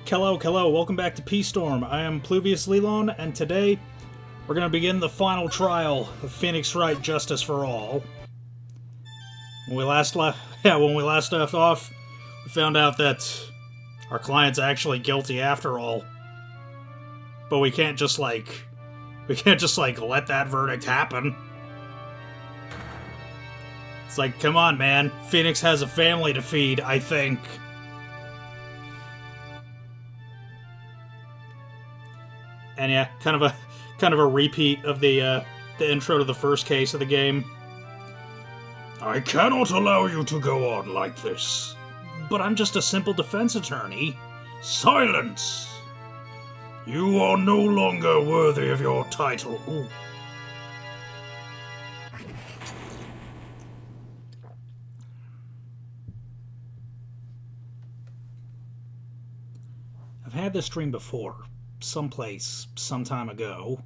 Hello, welcome back to Peace Storm. I am Pluvius Lilon, and today we're going to begin the final trial of Phoenix Wright Justice for All. When we last left off, we found out that our client's actually guilty after all. But we can't just let that verdict happen. It's like, come on, man. Phoenix has a family to feed, I think. And yeah, kind of a repeat of the intro to the first case of the game. I cannot allow you to go on like this. But I'm just a simple defense attorney. Silence! You are no longer worthy of your title. I've had this dream before. Someplace, some time ago.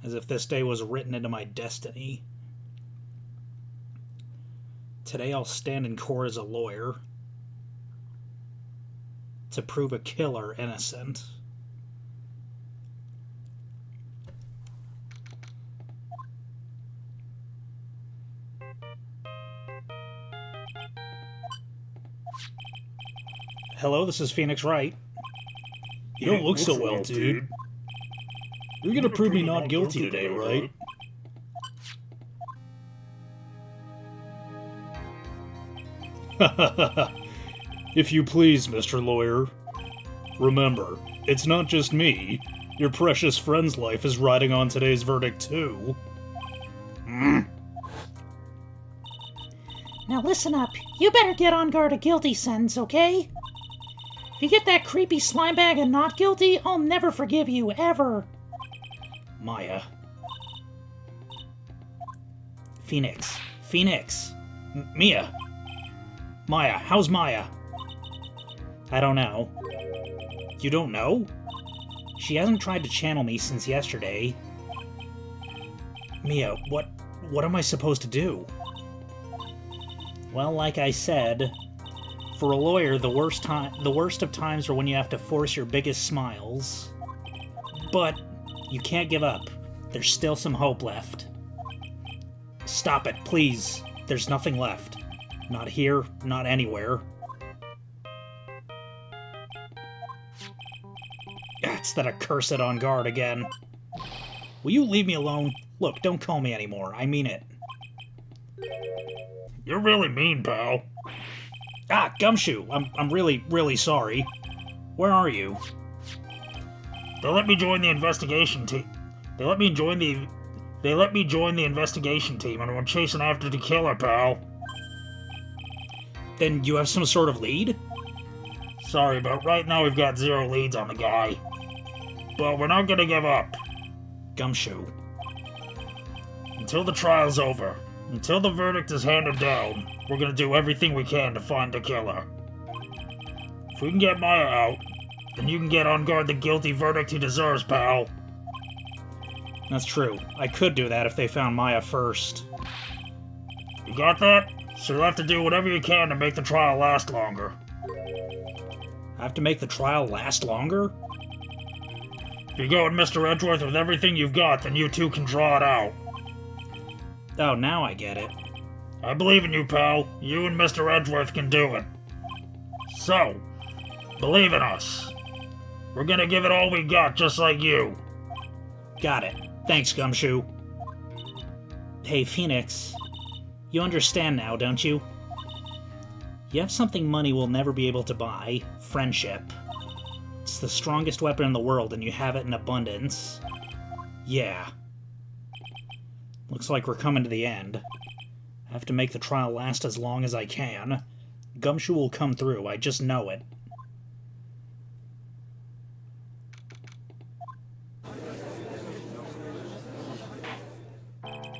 As if this day was written into my destiny. Today I'll stand in court as a lawyer. To prove a killer innocent. Hello, this is Phoenix Wright. You don't look so well, dude. You're gonna prove me not guilty today, right? If you please, Mr. Lawyer. Remember, it's not just me. Your precious friend's life is riding on today's verdict, too. Now listen up. You better get on guard a guilty sentence, okay? If you get that creepy slime bag and not guilty, I'll never forgive you, ever. Maya. Phoenix. Mia. Maya, how's Maya? I don't know. You don't know? She hasn't tried to channel me since yesterday. Mia, what am I supposed to do? Well, like I said, for a lawyer, the worst of times are when you have to force your biggest smiles. But you can't give up. There's still some hope left. Stop it, please. There's nothing left. Not here, not anywhere. It's that accursed Engarde again. Will you leave me alone? Look, don't call me anymore. I mean it. You're really mean, pal. Ah, Gumshoe. I'm really, really sorry. Where are you? They let me join the investigation team. They let me join the investigation team, and I'm chasing after the killer, pal. Then you have some sort of lead? Sorry, but right now we've got 0 leads on the guy. But we're not gonna give up. Gumshoe. Until the trial's over, until the verdict is handed down, we're gonna do everything we can to find the killer. If we can get Maya out, then you can get Engarde the guilty verdict he deserves, pal. That's true. I could do that if they found Maya first. You got that? So you'll have to do whatever you can to make the trial last longer. I have to make the trial last longer? If you go at Mr. Edgeworth with everything you've got, then you two can draw it out. Oh, now I get it. I believe in you, pal. You and Mr. Edgeworth can do it. So, believe in us. We're gonna give it all we got, just like you. Got it. Thanks, Gumshoe. Hey, Phoenix. You understand now, don't you? You have something money will never be able to buy. Friendship. It's the strongest weapon in the world, and you have it in abundance. Yeah. Looks like we're coming to the end. I have to make the trial last as long as I can. Gumshoe will come through, I just know it.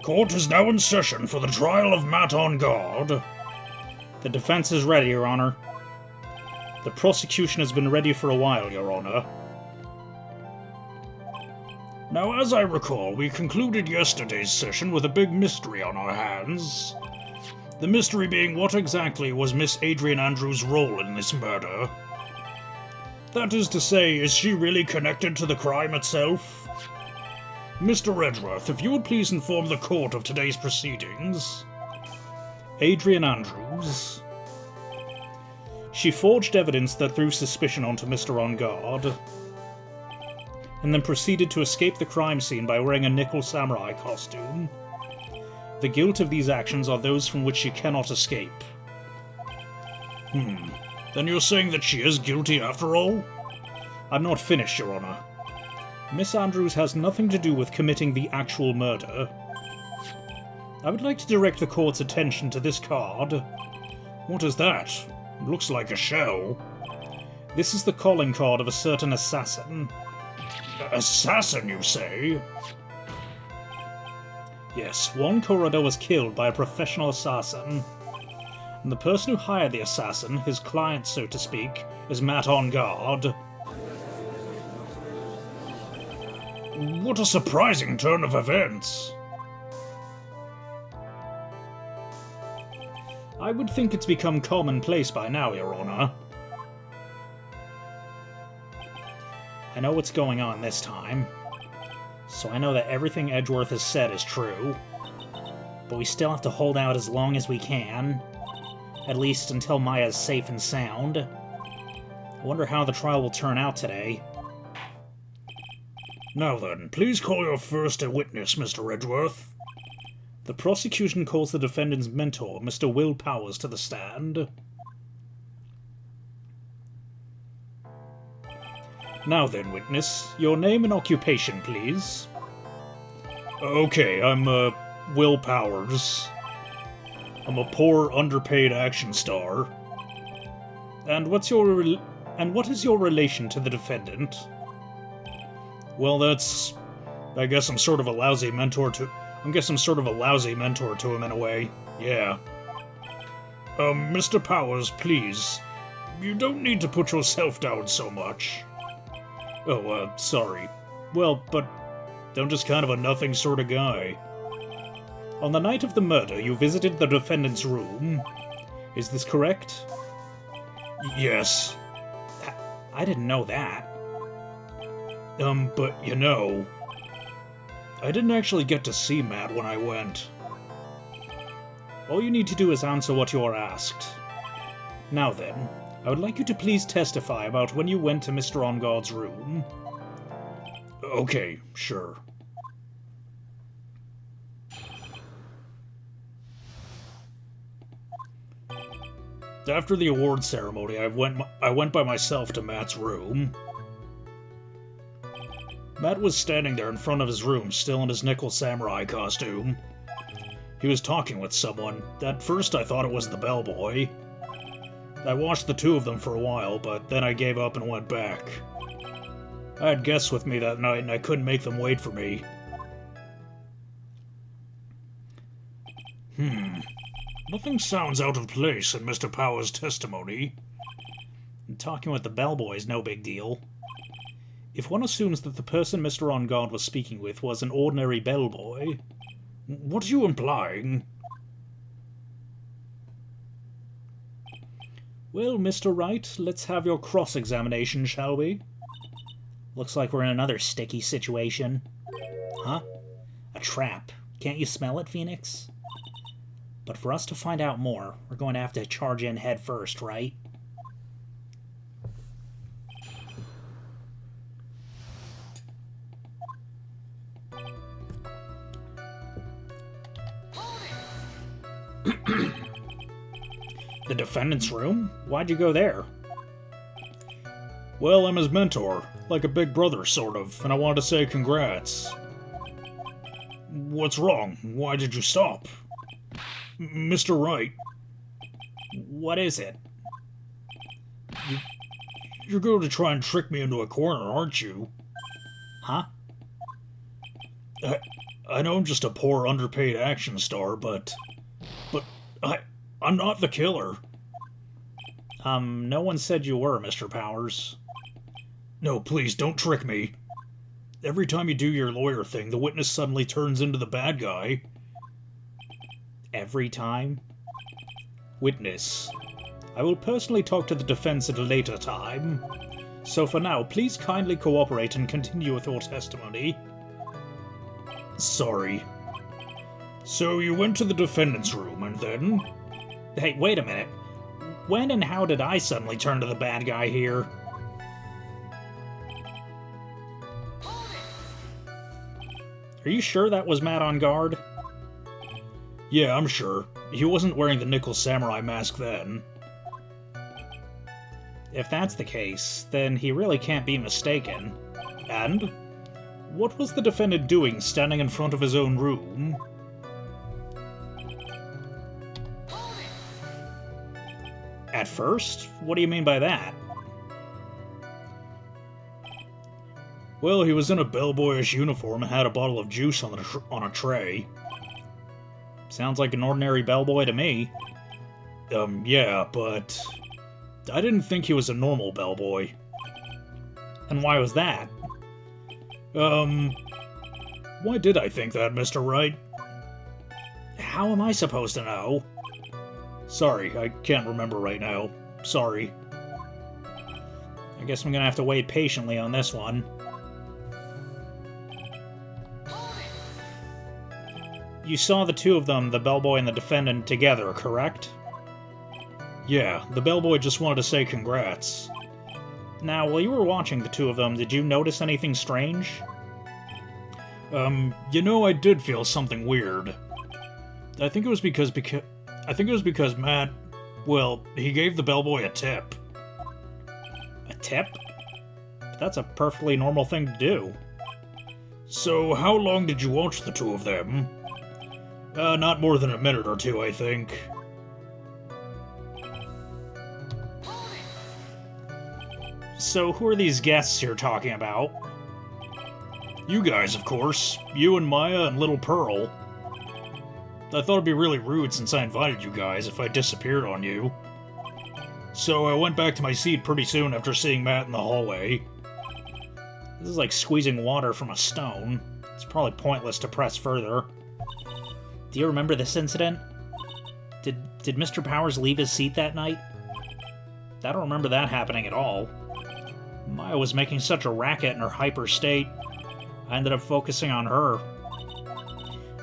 Court is now in session for the trial of Matt Engarde. The defense is ready, Your Honor. The prosecution has been ready for a while, Your Honor. Now, as I recall, we concluded yesterday's session with a big mystery on our hands. The mystery being what exactly was Miss Adrian Andrews' role in this murder. That is to say, is she really connected to the crime itself? Mr. Edgeworth, if you would please inform the court of today's proceedings. Adrian Andrews. She forged evidence that threw suspicion onto Mr. Engarde, and then proceeded to escape the crime scene by wearing a nickel samurai costume. The guilt of these actions are those from which she cannot escape. Then you're saying that she is guilty after all? I'm not finished, Your Honor. Miss Andrews has nothing to do with committing the actual murder. I would like to direct the court's attention to this card. What is that? It looks like a shell. This is the calling card of a certain assassin. Assassin, you say? Yes, one Corridor was killed by a professional assassin. And the person who hired the assassin, his client so to speak, is Matt Engarde. What a surprising turn of events! I would think it's become commonplace by now, Your Honor. I know what's going on this time, so I know that everything Edgeworth has said is true, but we still have to hold out as long as we can, at least until Maya's safe and sound. I wonder how the trial will turn out today. Now then, please call your first witness, Mr. Edgeworth. The prosecution calls the defendant's mentor, Mr. Will Powers, to the stand. Now then, witness, your name and occupation, please. Okay, I'm, Will Powers. I'm a poor, underpaid action star. And what is your relation to the defendant? Well, I guess I'm sort of a lousy mentor to him in a way. Yeah. Mr. Powers, please. You don't need to put yourself down so much. Oh, sorry. Well, but I'm just kind of a nothing sort of guy. On the night of the murder, you visited the defendant's room. Is this correct? Yes. I didn't know that. But you know, I didn't actually get to see Matt when I went. All you need to do is answer what you are asked. Now then, I would like you to please testify about when you went to Mr. Engarde's room. Okay, sure. After the award ceremony, I went by myself to Matt's room. Matt was standing there in front of his room, still in his nickel samurai costume. He was talking with someone. At first I thought it was the bellboy. I watched the two of them for a while, but then I gave up and went back. I had guests with me that night and I couldn't make them wait for me. Nothing sounds out of place in Mr. Powers' testimony. Talking with the bellboy's no big deal. If one assumes that the person Mr. Engarde was speaking with was an ordinary bellboy, what are you implying? Well, Mr. Wright, let's have your cross-examination, shall we? Looks like we're in another sticky situation. Huh? A trap. Can't you smell it, Phoenix? But for us to find out more, we're going to have to charge in head first, right? The defendant's room? Why'd you go there? Well, I'm his mentor, like a big brother, sort of, and I wanted to say congrats. What's wrong? Why did you stop? Mr. Wright. What is it? You're going to try and trick me into a corner, aren't you? Huh? I know I'm just a poor, underpaid action star, but I'm not the killer. No one said you were, Mr. Powers. No, please, don't trick me. Every time you do your lawyer thing, the witness suddenly turns into the bad guy. Every time? Witness. I will personally talk to the defense at a later time. So for now, please kindly cooperate and continue with your testimony. Sorry. So you went to the defendant's room, and then? Hey, wait a minute. When and how did I suddenly turn to the bad guy here? Are you sure that was Matt on guard? Yeah, I'm sure. He wasn't wearing the nickel samurai mask then. If that's the case, then he really can't be mistaken. And? What was the defendant doing standing in front of his own room? At first? What do you mean by that? Well, he was in a bellboyish uniform and had a bottle of juice on a tray. Sounds like an ordinary bellboy to me. Yeah, but I didn't think he was a normal bellboy. And why was that? Why did I think that, Mr. Wright? How am I supposed to know? Sorry, I can't remember right now. Sorry. I guess I'm gonna have to wait patiently on this one. You saw the two of them, the bellboy and the defendant, together, correct? Yeah, the bellboy just wanted to say congrats. Now, while you were watching the two of them, did you notice anything strange? You know, I did feel something weird. I think it was because Matt, well, he gave the bellboy a tip. A tip? That's a perfectly normal thing to do. So, how long did you watch the two of them? Not more than a minute or two, I think. So, who are these guests you're talking about? You guys, of course. You and Maya and Little Pearl. I thought it'd be really rude since I invited you guys if I disappeared on you. So I went back to my seat pretty soon after seeing Matt in the hallway. This is like squeezing water from a stone. It's probably pointless to press further. Do you remember this incident? Did Mr. Powers leave his seat that night? I don't remember that happening at all. Maya was making such a racket in her hyper state. I ended up focusing on her.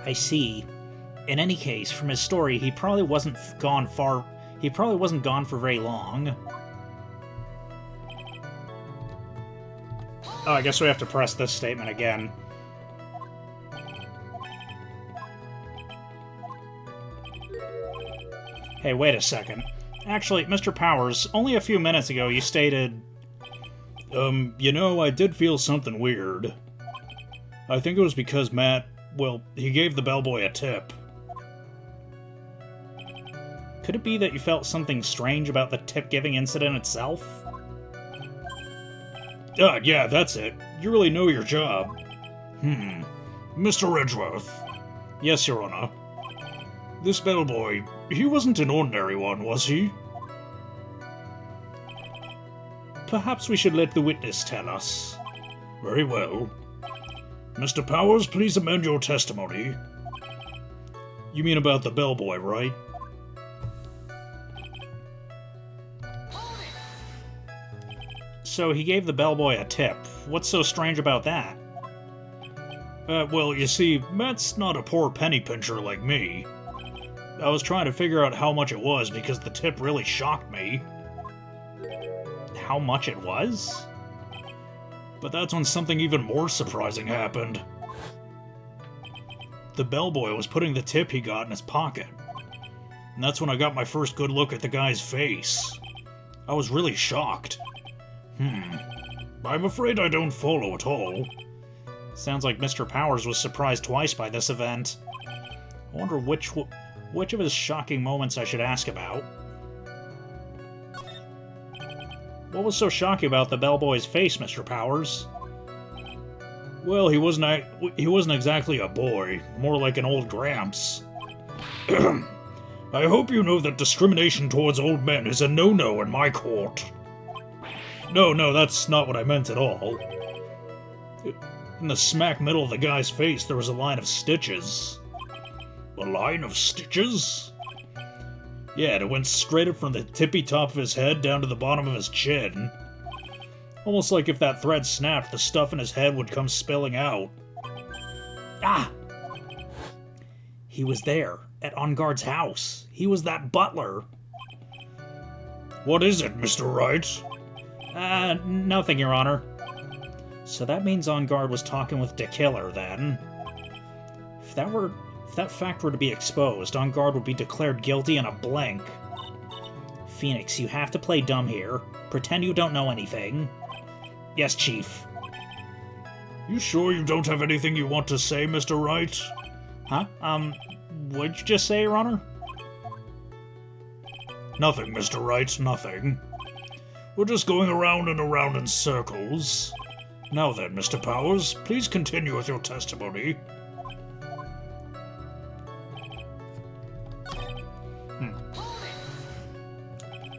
I see. In any case, from his story, he probably wasn't gone for very long. Oh, I guess we have to press this statement again. Hey, wait a second. Actually, Mr. Powers, only a few minutes ago you stated... You know, I did feel something weird. I think it was because Matt, well, he gave the bellboy a tip. Could it be that you felt something strange about the tip-giving incident itself? Yeah, that's it. You really know your job. Mr. Ridgeworth. Yes, Your Honor. This bellboy, he wasn't an ordinary one, was he? Perhaps we should let the witness tell us. Very well. Mr. Powers, please amend your testimony. You mean about the bellboy, right? So he gave the bellboy a tip. What's so strange about that? Well, you see, Matt's not a poor penny pincher like me. I was trying to figure out how much it was because the tip really shocked me. How much it was? But that's when something even more surprising happened. The bellboy was putting the tip he got in his pocket. And that's when I got my first good look at the guy's face. I was really shocked. I'm afraid I don't follow at all. Sounds like Mr. Powers was surprised twice by this event. I wonder which of his shocking moments I should ask about. What was so shocking about the bellboy's face, Mr. Powers? Well, he wasn't exactly a boy, more like an old gramps. I hope you know that discrimination towards old men is a no-no in my court. No, that's not what I meant at all. In the smack middle of the guy's face, there was a line of stitches. A line of stitches? Yeah, it went straight up from the tippy top of his head down to the bottom of his chin. Almost like if that thread snapped, the stuff in his head would come spilling out. Ah! He was there, at Engarde's house. He was that butler. What is it, Mr. Wright? Nothing, Your Honor. So that means Engarde was talking with the killer, then. If that fact were to be exposed, Engarde would be declared guilty in a blink. Phoenix, you have to play dumb here. Pretend you don't know anything. Yes, Chief. You sure you don't have anything you want to say, Mr. Wright? Huh? What'd you just say, Your Honor? Nothing, Mr. Wright, nothing. We're just going around and around in circles. Now then, Mr. Powers, please continue with your testimony.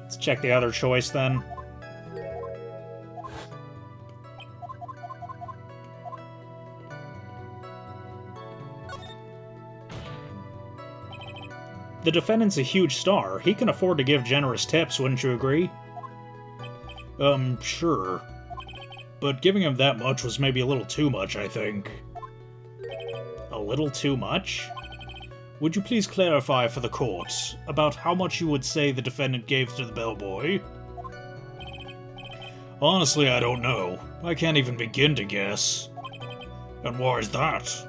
Let's check the other choice, then. The defendant's a huge star. He can afford to give generous tips, wouldn't you agree? Sure. But giving him that much was maybe a little too much, I think. A little too much? Would you please clarify for the court about how much you would say the defendant gave to the bellboy? Honestly, I don't know. I can't even begin to guess. And why is that?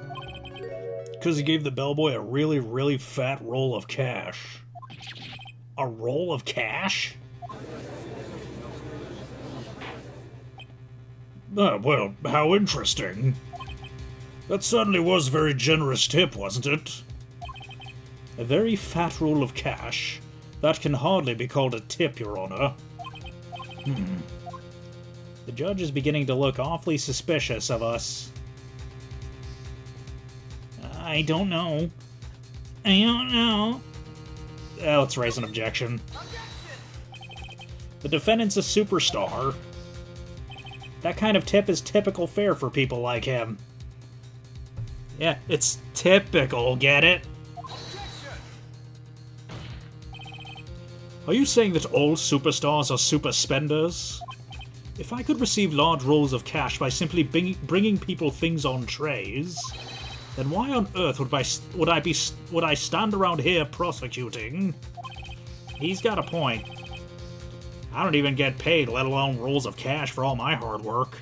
Because he gave the bellboy a really, really fat roll of cash. A roll of cash? Well, how interesting. That certainly was a very generous tip, wasn't it? A very fat roll of cash. That can hardly be called a tip, Your Honor. The judge is beginning to look awfully suspicious of us. I don't know. I don't know. Let's raise an objection. The defendant's a superstar. That kind of tip is typical fare for people like him. Yeah, it's typical, get it? Are you saying that all superstars are super spenders? If I could receive large rolls of cash by simply bringing people things on trays, then why on earth would I stand around here prosecuting? He's got a point. I don't even get paid, let alone rolls of cash for all my hard work.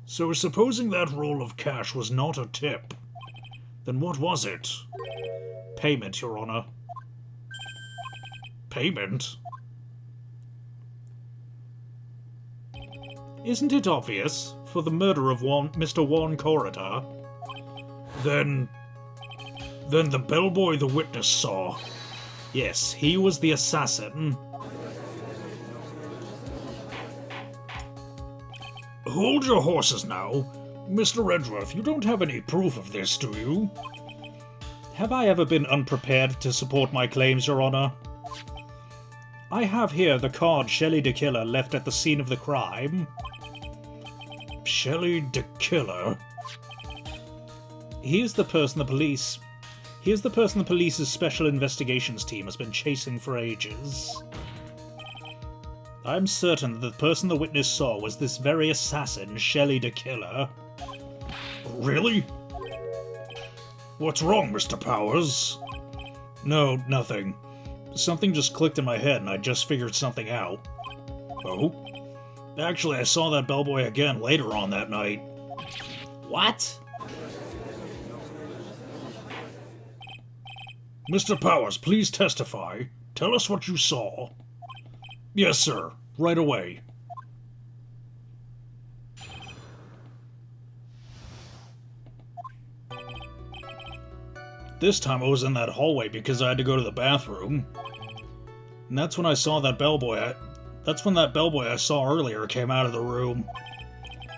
So supposing that roll of cash was not a tip, then what was it? Payment, Your Honor. Payment? Isn't it obvious? For the murder of Mr. Juan Corridor. Then the bellboy the witness saw. Yes, he was the assassin. Hold your horses now. Mr. Redworth, you don't have any proof of this, do you? Have I ever been unprepared to support my claims, Your Honor? I have here the card Shelley the Killer left at the scene of the crime. Shelley the Killer? He is the person the police's special investigations team has been chasing for ages. I'm certain that the person the witness saw was this very assassin, Shelley the Killer. Really? What's wrong, Mr. Powers? No, nothing. Something just clicked in my head and I just figured something out. Oh? Actually, I saw that bellboy again later on that night. What? Mr. Powers, please testify. Tell us what you saw. Yes, sir. Right away. This time I was in that hallway because I had to go to the bathroom. And that's when I saw that bellboy. That's when that bellboy I saw earlier came out of the room.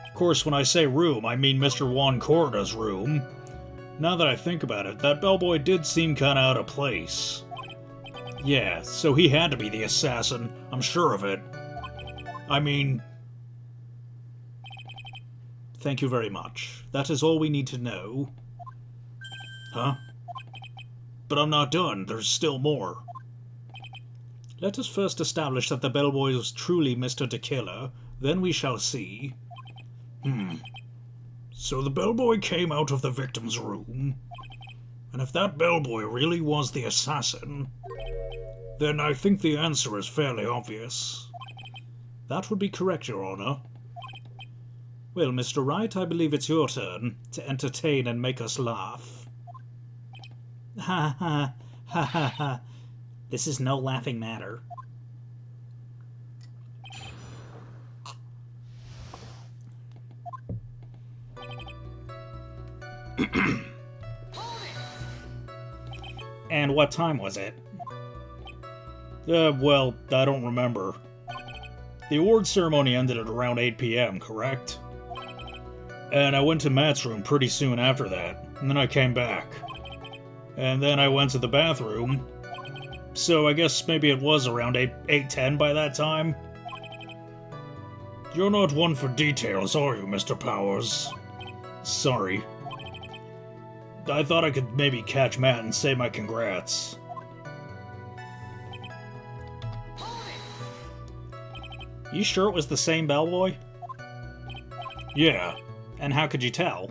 Of course, when I say room, I mean Mr. Juan Corrida's room. Now that I think about it, that bellboy did seem kinda out of place. Yeah, so he had to be the assassin, I'm sure of it. I mean... Thank you very much. That is all we need to know. Huh? But I'm not done, there's still more. Let us first establish that the bellboy was truly Mr. De Killer, then we shall see. So the bellboy came out of the victim's room, and if that bellboy really was the assassin, then I think the answer is fairly obvious. That would be correct, Your Honor. Well, Mr. Wright, I believe it's your turn to entertain and make us laugh. Ha ha, ha ha ha. This is no laughing matter. And what time was it? Well, I don't remember. The award ceremony ended at around 8 p.m., correct? And I went to Matt's room pretty soon after that, and then I came back. And then I went to the bathroom, so I guess maybe it was around 8:10 by that time. You're not one for details, are you, Mr. Powers? Sorry. I thought I could maybe catch Matt and say my congrats. You sure it was the same bellboy? Yeah. And how could you tell?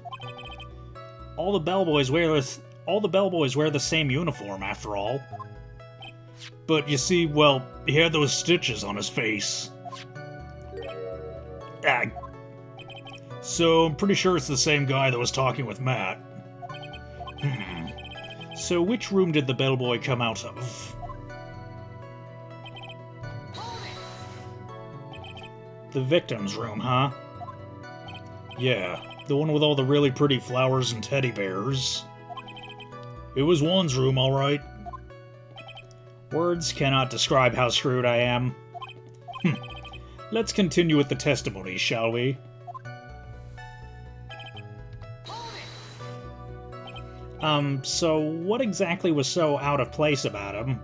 All the bellboys wear the same uniform, after all. But you see, well, he had those stitches on his face. So I'm pretty sure it's the same guy that was talking with Matt. So which room did the bellboy come out of? The victim's room, huh? Yeah, the one with all the really pretty flowers and teddy bears. It was Juan's room, all right. Words cannot describe how screwed I am. Let's continue with the testimony, shall we? So what exactly was so out of place about him?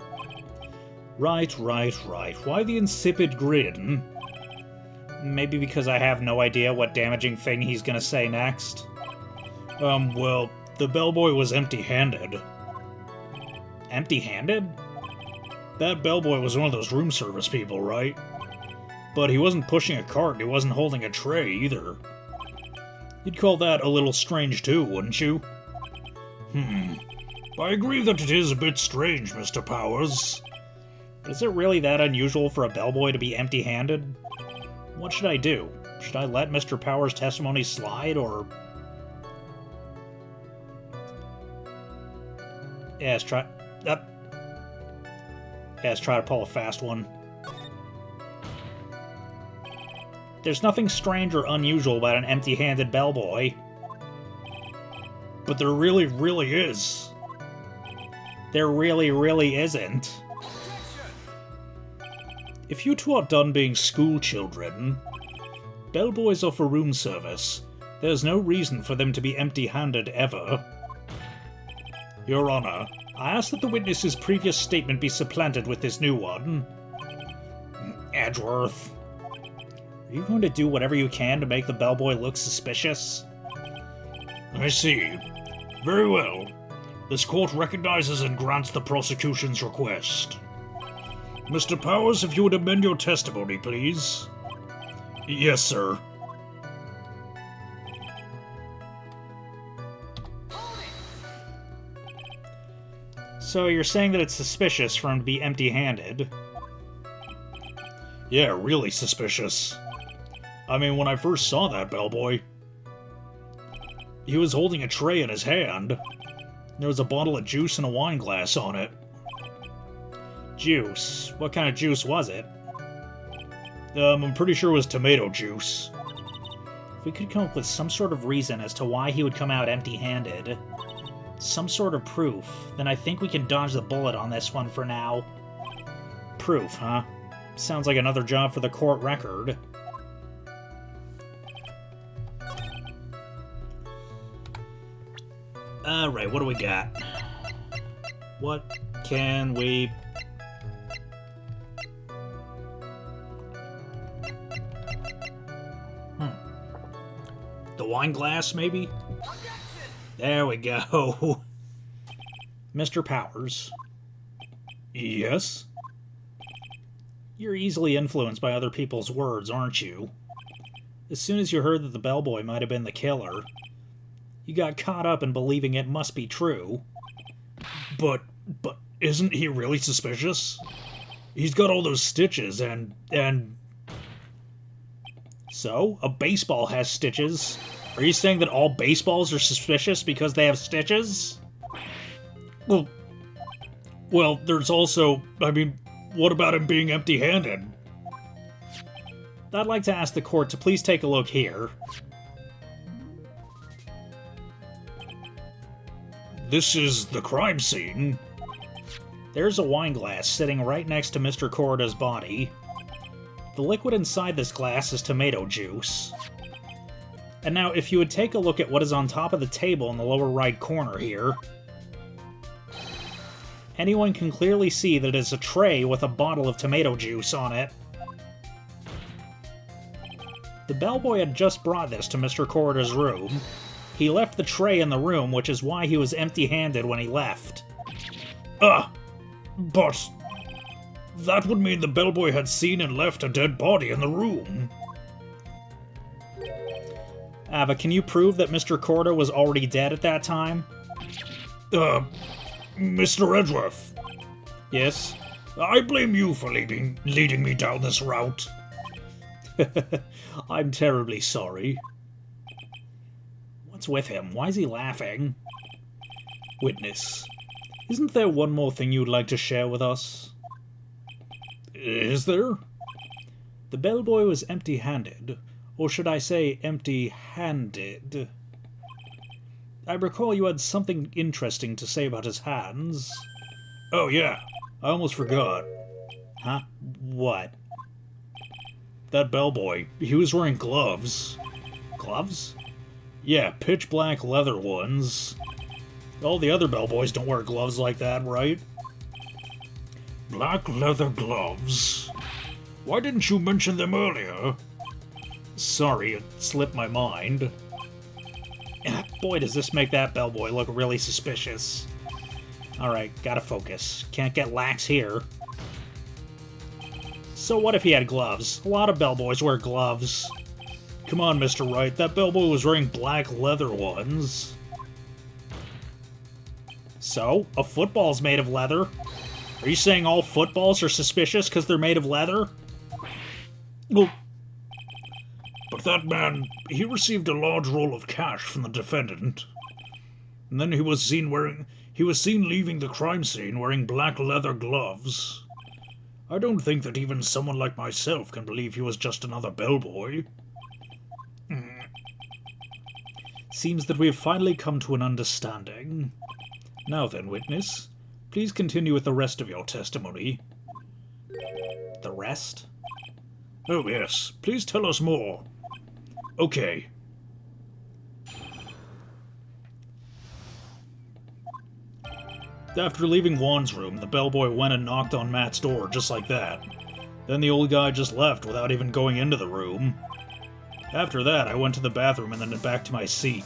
Right. Why the insipid grin? Maybe because I have no idea what damaging thing he's gonna say next. Well, the bellboy was empty-handed. Empty-handed? That bellboy was one of those room service people, right? But he wasn't pushing a cart and he wasn't holding a tray, either. You'd call that a little strange too, wouldn't you? I agree that it is a bit strange, Mr. Powers. Is it really that unusual for a bellboy to be empty-handed? What should I do? Should I let Mr. Powers' testimony slide, or... Yeah, let's try... Yeah, let's try to pull a fast one. There's nothing strange or unusual about an empty-handed bellboy. But there really, really is. There really, really isn't. If you two are done being school children, bellboys offer room service. There's no reason for them to be empty-handed ever. Your Honor, I ask that the witness's previous statement be supplanted with this new one. Edgeworth. Are you going to do whatever you can to make the bellboy look suspicious? I see. Very well. This court recognizes and grants the prosecution's request. Mr. Powers, if you would amend your testimony, please. Yes, sir. So you're saying that it's suspicious for him to be empty-handed? Yeah, really suspicious. I mean, when I first saw that bellboy, he was holding a tray in his hand. There was a bottle of juice and a wine glass on it. Juice? What kind of juice was it? I'm pretty sure it was tomato juice. If we could come up with some sort of reason as to why he would come out empty-handed, some sort of proof, then I think we can dodge the bullet on this one for now. Proof, huh? Sounds like another job for the court record. Alright, what do we got? What can we... The wine glass, maybe? There we go. Mr. Powers. Yes? You're easily influenced by other people's words, aren't you? As soon as you heard that the bellboy might have been the killer, you got caught up in believing it must be true. But isn't he really suspicious? He's got all those stitches and... So, a baseball has stitches. Are you saying that all baseballs are suspicious because they have stitches? Well, there's also... I mean, what about him being empty-handed? I'd like to ask the court to please take a look here. This is the crime scene. There's a wine glass sitting right next to Mr. Corrida's body. The liquid inside this glass is tomato juice. And now, if you would take a look at what is on top of the table in the lower right corner here, anyone can clearly see that it's a tray with a bottle of tomato juice on it. The bellboy had just brought this to Mr. Corrida's room. He left the tray in the room, which is why he was empty-handed when he left. But... that would mean the bellboy had seen and left a dead body in the room. But can you prove that Mr. Corrida was already dead at that time? Mr. Edgeworth. Yes? I blame you for leading me down this route. I'm terribly sorry. What's with him? Why is he laughing? Witness, isn't there one more thing you'd like to share with us? Is there? The bellboy was empty-handed, or should I say empty-handed. I recall you had something interesting to say about his hands. Oh yeah, I almost forgot. Huh? What? That bellboy, he was wearing gloves. Gloves? Yeah, pitch-black leather ones. All the other bellboys don't wear gloves like that, right? Black leather gloves. Why didn't you mention them earlier? Sorry, it slipped my mind. Boy, does this make that bellboy look really suspicious. Alright, gotta focus. Can't get lax here. So what if he had gloves? A lot of bellboys wear gloves. Come on, Mr. Wright, that bellboy was wearing black leather ones. So? A football's made of leather? Are you saying all footballs are suspicious because they're made of leather? Well, but that man, he received a large roll of cash from the defendant. And then he was seen leaving the crime scene wearing black leather gloves. I don't think that even someone like myself can believe he was just another bellboy. Seems that we have finally come to an understanding. Now then, witness, please continue with the rest of your testimony. The rest? Oh yes, please tell us more. Okay. After leaving Juan's room, the bellboy went and knocked on Matt's door just like that. Then the old guy just left without even going into the room. After that, I went to the bathroom and then back to my seat.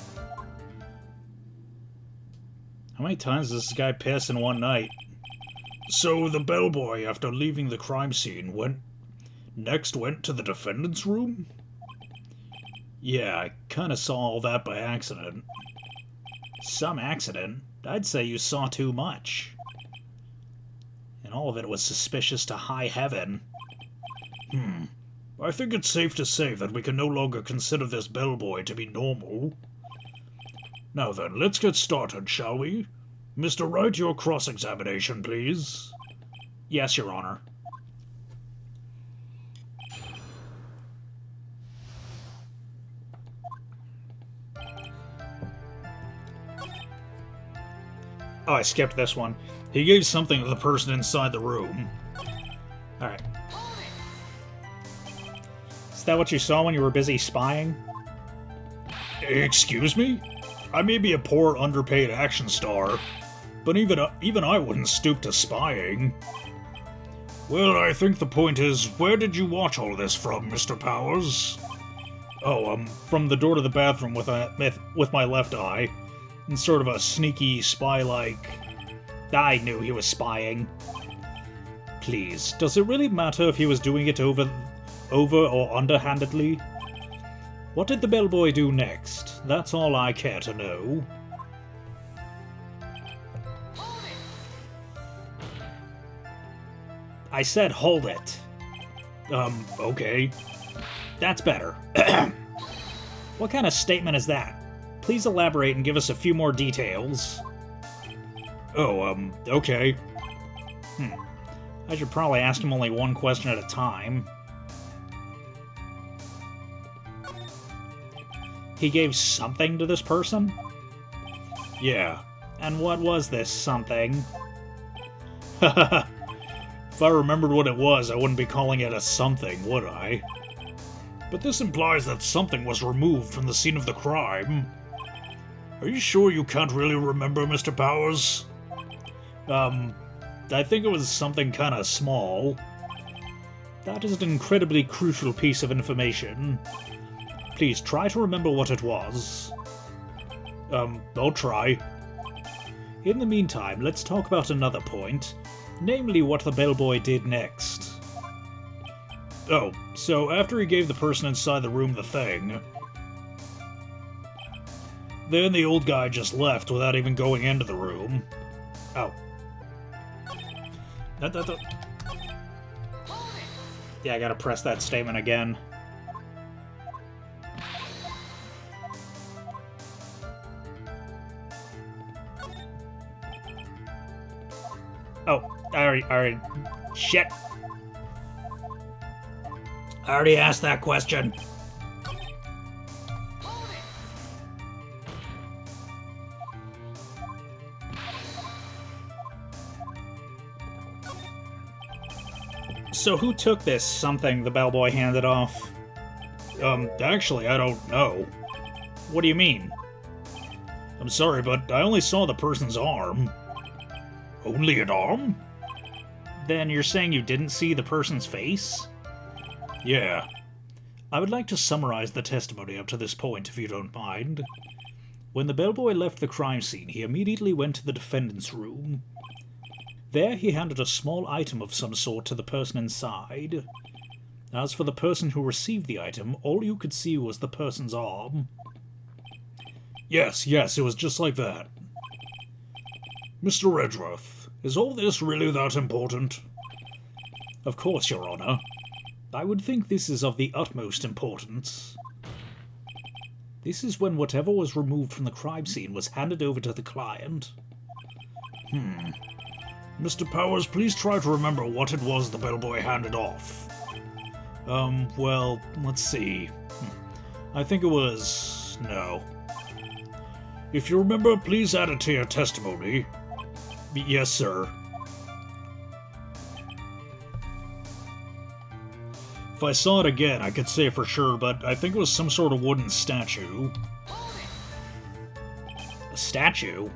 How many times does this guy piss in one night? So the bellboy, after leaving the crime scene, went to the defendant's room? Yeah, I kinda saw all that by accident. Some accident? I'd say you saw too much. And all of it was suspicious to high heaven. I think it's safe to say that we can no longer consider this bellboy to be normal. Now then, let's get started, shall we? Mr. Wright, your cross-examination, please. Yes, Your Honor. Oh, I skipped this one. He gave something to the person inside the room. Alright. Is that what you saw when you were busy spying? Excuse me? I may be a poor, underpaid action star, but even I wouldn't stoop to spying. Well, I think the point is, where did you watch all this from, Mr. Powers? Oh, from the door to the bathroom with my left eye. In sort of a sneaky, spy-like... I knew he was spying. Please, does it really matter if he was doing it over or underhandedly? What did the bellboy do next? That's all I care to know. I said hold it. Okay. That's better. What kind of statement is that? Please elaborate and give us a few more details. Oh, okay. I should probably ask him only one question at a time. He gave something to this person? Yeah. And what was this something? Haha. If I remembered what it was, I wouldn't be calling it a something, would I? But this implies that something was removed from the scene of the crime. Are you sure you can't really remember, Mr. Powers? I think it was something kinda small. That is an incredibly crucial piece of information. Please try to remember what it was. I'll try. In the meantime, let's talk about another point. Namely, what the bellboy did next. Oh, so after he gave the person inside the room the thing, then the old guy just left without even going into the room. Oh. Yeah, I gotta press that statement again. Oh, I already... Shit! I already asked that question. So who took this something the bellboy handed off? Actually, I don't know. What do you mean? I'm sorry, but I only saw the person's arm. Only an arm? Then you're saying you didn't see the person's face? Yeah. I would like to summarize the testimony up to this point, if you don't mind. When the bellboy left the crime scene, he immediately went to the defendant's room. There he handed a small item of some sort to the person inside. As for the person who received the item, all you could see was the person's arm. Yes, it was just like that. Mr. Redworth, is all this really that important? Of course, Your Honor. I would think this is of the utmost importance. This is when whatever was removed from the crime scene was handed over to the client. Mr. Powers, please try to remember what it was the bellboy handed off. Well, let's see. I think it was... no. If you remember, please add it to your testimony. Yes, sir. If I saw it again, I could say for sure, but I think it was some sort of wooden statue. A statue?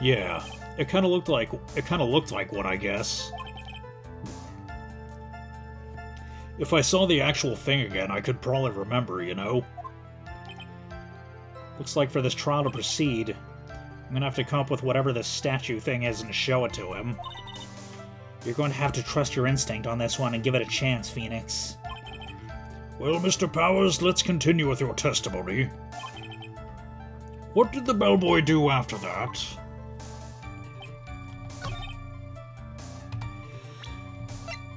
Yeah, it kind of looked like one, I guess. If I saw the actual thing again, I could probably remember, you know? Looks like for this trial to proceed, I'm gonna have to come up with whatever this statue thing is and show it to him. You're going to have to trust your instinct on this one and give it a chance, Phoenix. Well, Mr. Powers, let's continue with your testimony. What did the bellboy do after that?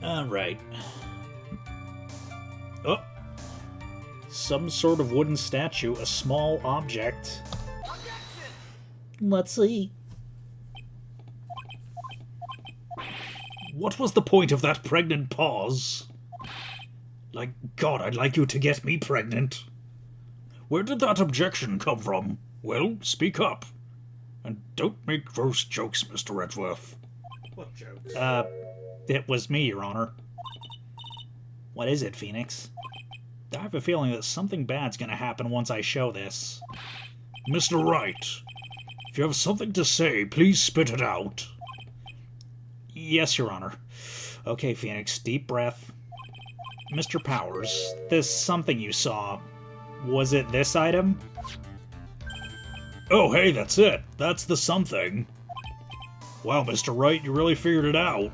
Alright. Oh. Some sort of wooden statue, a small object. Let's see. What was the point of that pregnant pause? Like, God, I'd like you to get me pregnant. Where did that objection come from? Well, speak up. And don't make gross jokes, Mr. Redworth. What jokes? It was me, Your Honor. What is it, Phoenix? I have a feeling that something bad's gonna happen once I show this. Mr. Wright, if you have something to say, please spit it out. Yes, Your Honor. Okay, Phoenix, deep breath. Mr. Powers, this something you saw, was it this item? Oh, hey, that's it. That's the something. Wow, Mr. Wright, you really figured it out.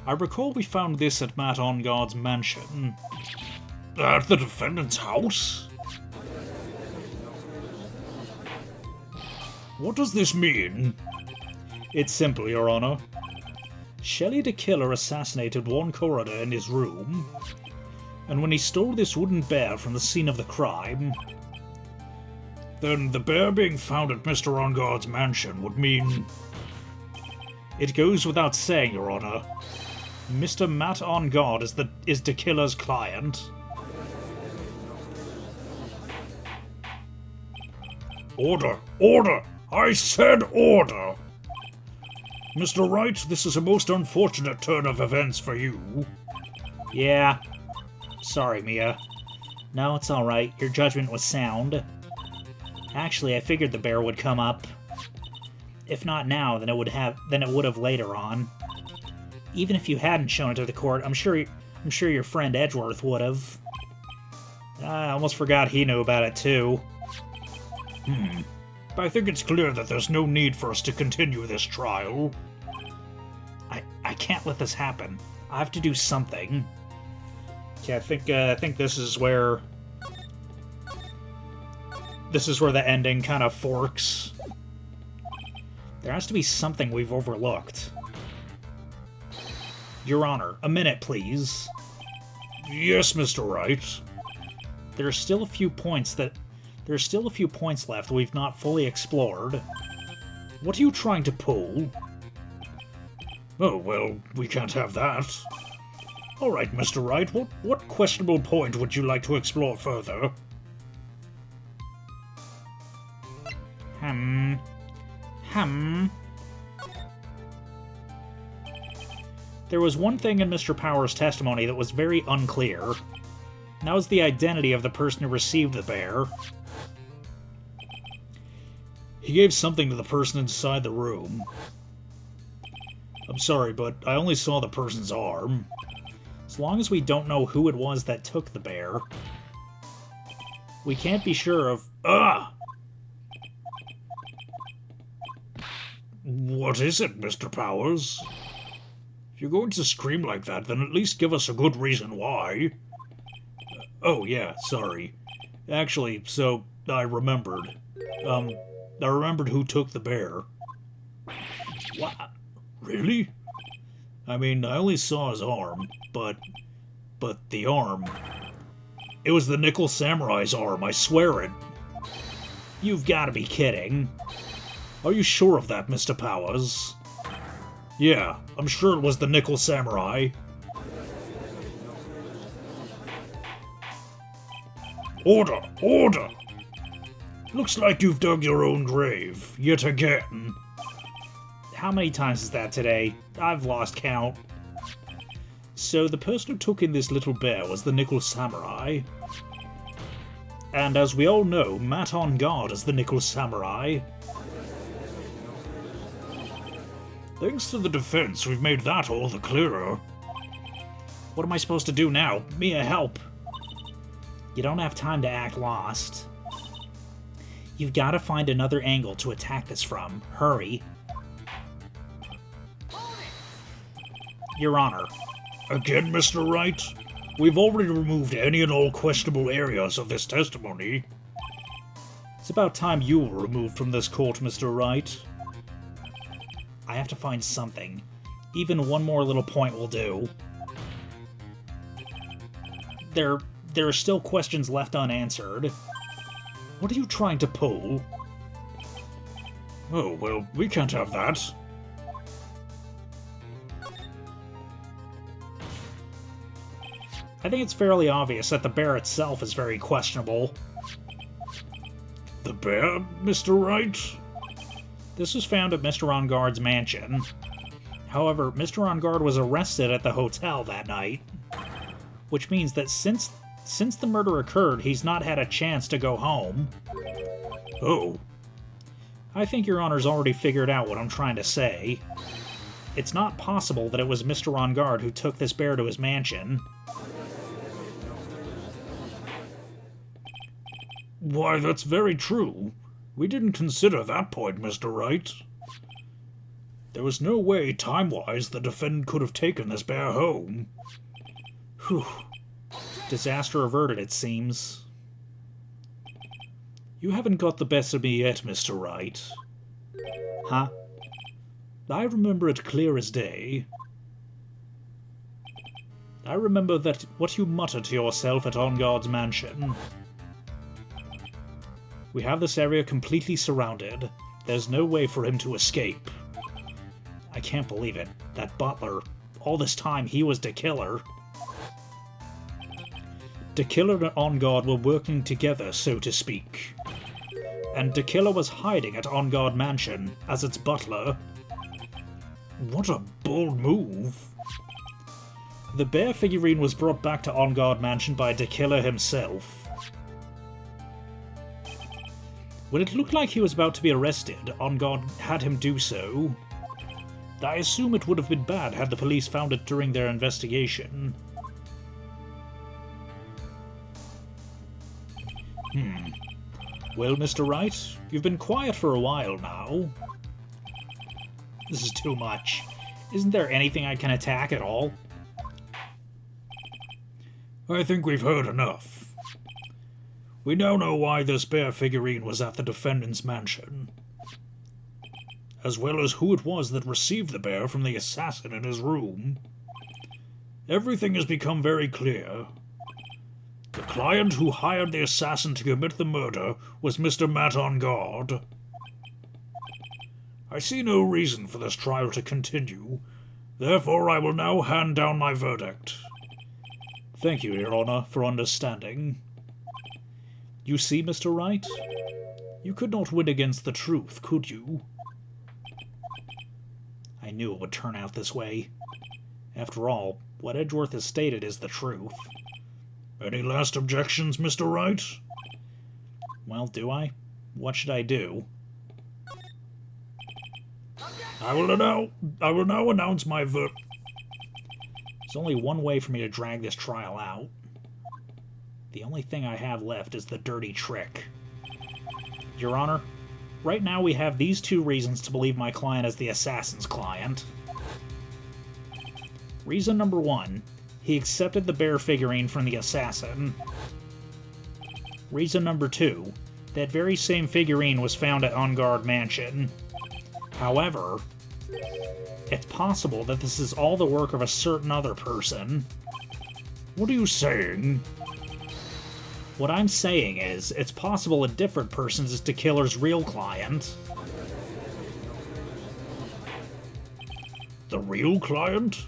I recall we found this at Matt Engarde's mansion. At the defendant's house? What does this mean? It's simple, Your Honor. Shelley the Killer assassinated one coroner in his room, and when he stole this wooden bear from the scene of the crime... Then the bear being found at Mr. Engarde's mansion would mean... It goes without saying, Your Honor. Mr. Matt Engarde is the killer's client. Order! Order! I said order! Mr. Wright, this is a most unfortunate turn of events for you. Yeah. Sorry, Mia. No, it's alright. Your judgment was sound. Actually, I figured the bear would come up. If not now, then it would have later on. Even if you hadn't shown it to the court, I'm sure your friend Edgeworth would have. I almost forgot he knew about it too. I think it's clear that there's no need for us to continue this trial. I can't let this happen. I have to do something. Okay, I think this is where the ending kind of forks. There has to be something we've overlooked. Your Honor, a minute, please. Yes, Mr. Wright. There are still a few points left we've not fully explored. What are you trying to pull? Oh, well, we can't have that. All right, Mr. Wright, what questionable point would you like to explore further? There was one thing in Mr. Power's testimony that was very unclear. And that was the identity of the person who received the bear. He gave something to the person inside the room. I'm sorry, but I only saw the person's arm. As long as we don't know who it was that took the bear, we can't be sure of... What is it, Mr. Powers? If you're going to scream like that, then at least give us a good reason why. Oh, yeah, sorry. Actually, so, I remembered. I remembered who took the bear. What? Really? I mean, I only saw his arm, but the arm... It was the Nickel Samurai's arm, I swear it. You've got to be kidding. Are you sure of that, Mr. Powers? Yeah, I'm sure it was the Nickel Samurai. Order! Order! Looks like you've dug your own grave, yet again. How many times is that today? I've lost count. So the person who took in this little bear was the Nickel Samurai. And as we all know, Matt Engarde is the Nickel Samurai. Thanks to the defense, we've made that all the clearer. What am I supposed to do now? Mia, help! You don't have time to act lost. You've got to find another angle to attack this from. Hurry. Your Honor. Again, Mr. Wright? We've already removed any and all questionable areas of this testimony. It's about time you were removed from this court, Mr. Wright. I have to find something. Even one more little point will do. There are still questions left unanswered. What are you trying to pull? Oh, well, we can't have that. I think it's fairly obvious that the bear itself is very questionable. The bear, Mr. Wright? This was found at Mr. Engarde's mansion. However, Mr. Engarde was arrested at the hotel that night, which means that since the murder occurred, he's not had a chance to go home. Oh. I think Your Honor's already figured out what I'm trying to say. It's not possible that it was Mr. Engarde who took this bear to his mansion. Why, that's very true. We didn't consider that point, Mr. Wright. There was no way, time-wise, the defendant could have taken this bear home. Whew. Disaster averted, it seems. You haven't got the best of me yet, Mr. Wright. Huh? I remember it clear as day. I remember that what you muttered to yourself at Engarde's mansion. We have this area completely surrounded. There's no way for him to escape. I can't believe it. That butler. All this time he was the killer. The killer and Engarde were working together, so to speak. And the killer was hiding at Engarde Mansion as its butler. What a bold move. The bear figurine was brought back to Engarde Mansion by the killer himself. When it looked like he was about to be arrested, Engarde had him do so. I assume it would have been bad had the police found it during their investigation. Well, Mr. Wright, you've been quiet for a while now. This is too much. Isn't there anything I can attack at all? I think we've heard enough. We now know why this bear figurine was at the defendant's mansion, as well as who it was that received the bear from the assassin in his room. Everything has become very clear. The client who hired the assassin to commit the murder was Mr. Matt Engarde. I see no reason for this trial to continue, therefore I will now hand down my verdict. Thank you, Your Honor, for understanding. You see, Mr. Wright? You could not win against the truth, could you? I knew it would turn out this way. After all, what Edgeworth has stated is the truth. Any last objections, Mr. Wright? Well, do I? What should I do? I will now announce my verdict. There's only one way for me to drag this trial out. The only thing I have left is the dirty trick. Your Honor, right now we have these two reasons to believe my client is the assassin's client. Reason number one, he accepted the bear figurine from the assassin. Reason number two, that very same figurine was found at Engarde Mansion. However, it's possible that this is all the work of a certain other person. What are you saying? What I'm saying is, it's possible a different person is the killer's real client. The real client?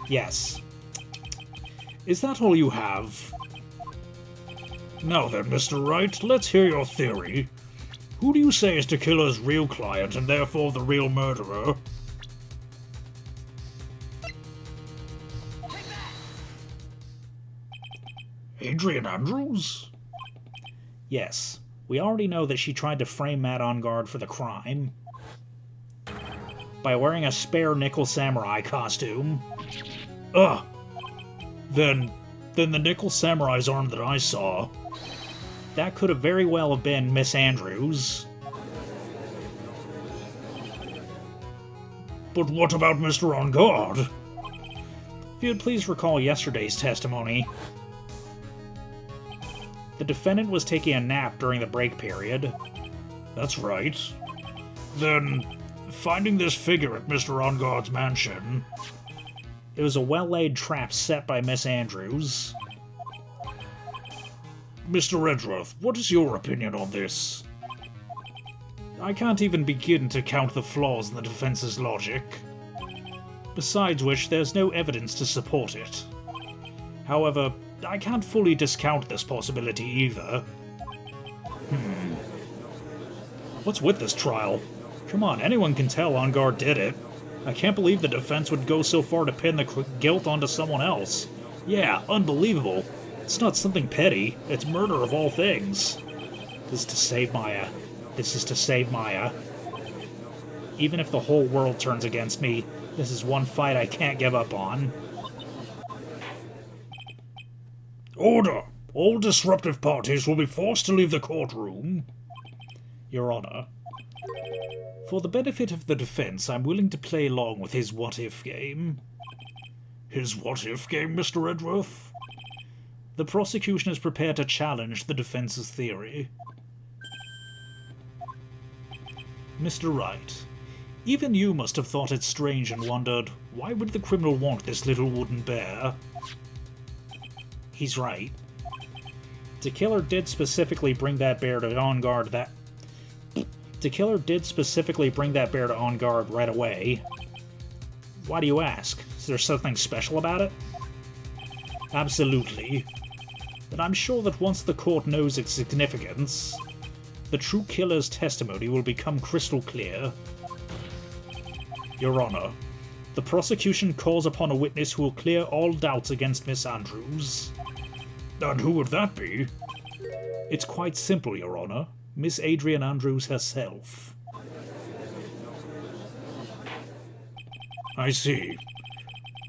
Yes. Is that all you have? Now then, Mr. Wright, let's hear your theory. Who do you say is the killer's real client and therefore the real murderer? Adrian Andrews? Yes. We already know that she tried to frame Matt Engarde for the crime by wearing a spare nickel samurai costume. Then the nickel samurai's arm that I saw. That could have very well have been Miss Andrews. But what about Mr. Engarde? If you'd please recall yesterday's testimony. The defendant was taking a nap during the break period. That's right. Then, finding this figure at Mr. Engarde's mansion... It was a well-laid trap set by Miss Andrews. Mr. Edgeworth, what is your opinion on this? I can't even begin to count the flaws in the defense's logic. Besides which, there's no evidence to support it. However, I can't fully discount this possibility either. What's with this trial? Come on, anyone can tell Engarde did it. I can't believe the defense would go so far to pin the guilt onto someone else. Yeah, unbelievable. It's not something petty. It's murder of all things. This is to save Maya. This is to save Maya. Even if the whole world turns against me, this is one fight I can't give up on. Order! All disruptive parties will be forced to leave the courtroom. Your Honor. For the benefit of the defense, I'm willing to play along with his what-if game. His what-if game, Mr. Edgeworth? The prosecution is prepared to challenge the defense's theory. Mr. Wright, even you must have thought it strange and wondered, why would the criminal want this little wooden bear? He's right. The killer did specifically bring that bear to Engarde right away. Why do you ask? Is there something special about it? Absolutely. But I'm sure that once the court knows its significance, the true killer's testimony will become crystal clear. Your Honor, the prosecution calls upon a witness who will clear all doubts against Miss Andrews. And who would that be? It's quite simple, Your Honor. Miss Adrian Andrews herself. I see.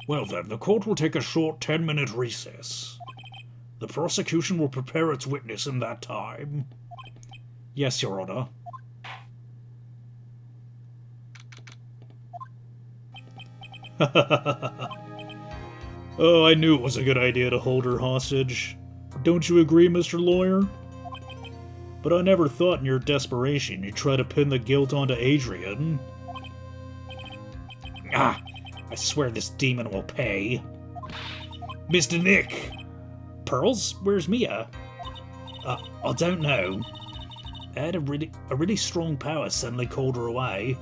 Well then, the court will take a short 10-minute recess. The prosecution will prepare its witness in that time. Yes, Your Honor. Oh, I knew it was a good idea to hold her hostage. Don't you agree, Mr. Lawyer? But I never thought in your desperation you'd try to pin the guilt onto Adrian. Ah, I swear this demon will pay. Mr. Nick! Pearls? Where's Mia? I don't know. I had a really strong power suddenly called her away.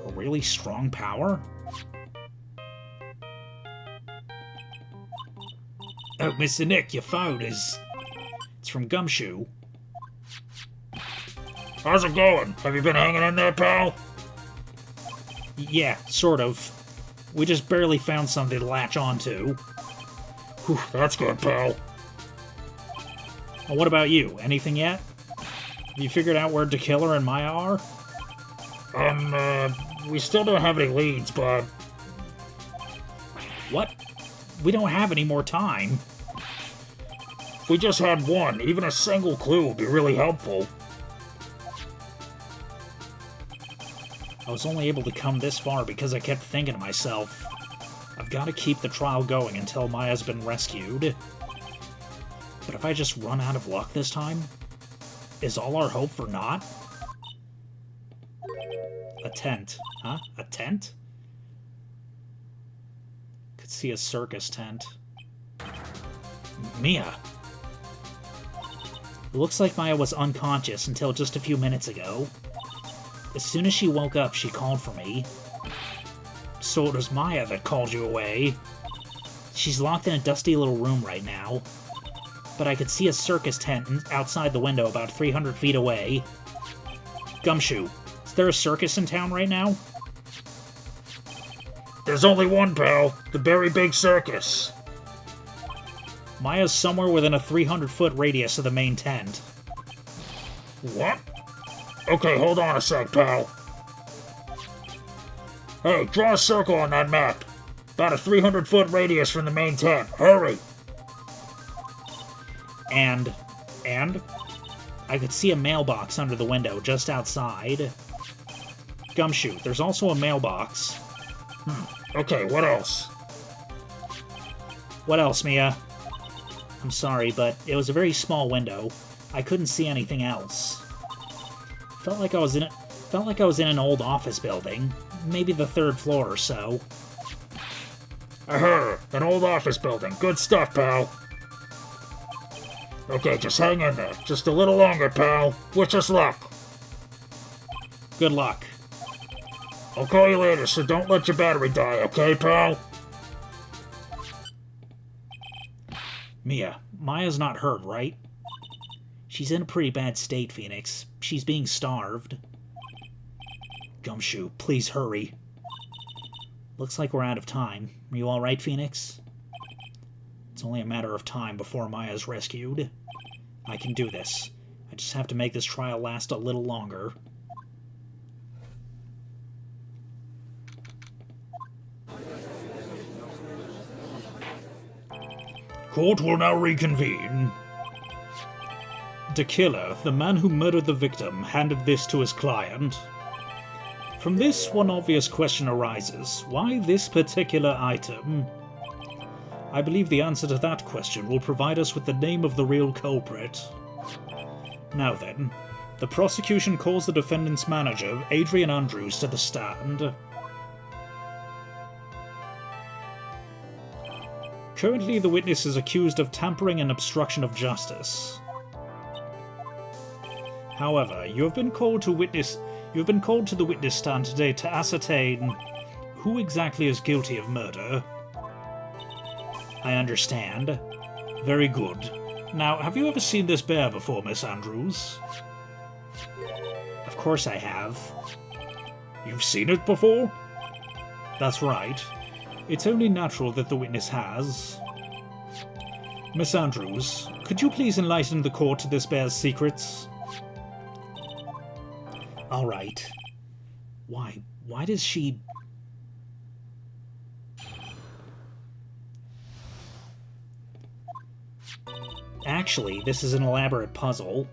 A really strong power? Oh, Mr. Nick, your phone is... It's from Gumshoe. How's it going? Have you been hanging in there, pal? Yeah, sort of. We just barely found something to latch onto. Whew, that's good, pal. Well, what about you? Anything yet? Have you figured out where the killer and Maya are? We still don't have any leads, but... What? We don't have any more time. If we just had one, even a single clue would be really helpful. I was only able to come this far because I kept thinking to myself, I've got to keep the trial going until Maya's been rescued. But if I just run out of luck this time, is all our hope for naught? A tent. Huh? A tent? Could see a circus tent. Mia! It looks like Maya was unconscious until just a few minutes ago. As soon as she woke up, she called for me. So it was Maya that called you away. She's locked in a dusty little room right now. But I could see a circus tent outside the window about 300 feet away. Gumshoe, is there a circus in town right now? There's only one, pal. The Berry Big Circus. Maya's somewhere within a 300-foot radius of the main tent. What? Okay, hold on a sec, pal. Hey, draw a circle on that map. About a 300-foot radius from the main tent. Hurry! And? I could see a mailbox under the window just outside. Gumshoe, there's also a mailbox. Okay, what else? What else, Mia? I'm sorry, but it was a very small window. I couldn't see anything else. Felt like I was in an old office building. Maybe the 3rd floor or so. Aha! An old office building. Good stuff, pal. Okay, just hang in there. Just a little longer, pal. Wish us luck. Good luck. I'll call you later, so don't let your battery die, okay, pal? Mia, Maya's not hurt, right? She's in a pretty bad state, Phoenix. She's being starved. Gumshoe, please hurry. Looks like we're out of time. Are you alright, Phoenix? It's only a matter of time before Maya's rescued. I can do this. I just have to make this trial last a little longer. Court will now reconvene. The killer, the man who murdered the victim, handed this to his client. From this, one obvious question arises. Why this particular item? I believe the answer to that question will provide us with the name of the real culprit. Now then, the prosecution calls the defendant's manager, Adrian Andrews, to the stand. Currently, the witness is accused of tampering and obstruction of justice. However, you have been called to the witness stand today to ascertain who exactly is guilty of murder. I understand. Very good. Now, have you ever seen this bear before, Miss Andrews? Of course I have. You've seen it before? That's right. It's only natural that the witness has. Miss Andrews, could you please enlighten the court to this bear's secrets? All right. Why does she... Actually, this is an elaborate puzzle.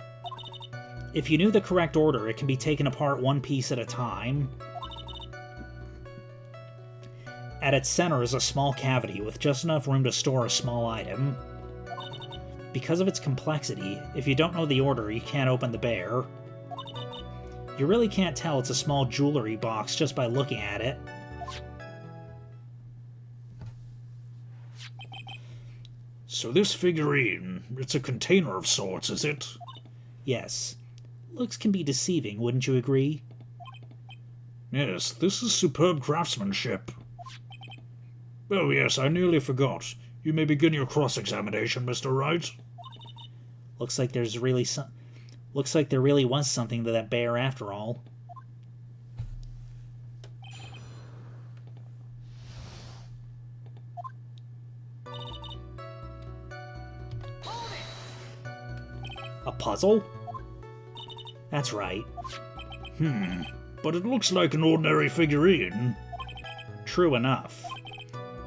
If you knew the correct order, it can be taken apart one piece at a time. At its center is a small cavity with just enough room to store a small item. Because of its complexity, if you don't know the order, you can't open the bear. You really can't tell it's a small jewelry box just by looking at it. So this figurine, it's a container of sorts, is it? Yes. Looks can be deceiving, wouldn't you agree? Yes, this is superb craftsmanship. Oh yes, I nearly forgot. You may begin your cross-examination, Mr. Wright. Looks like there really was something to that bear after all. A puzzle? That's right. But it looks like an ordinary figurine. True enough.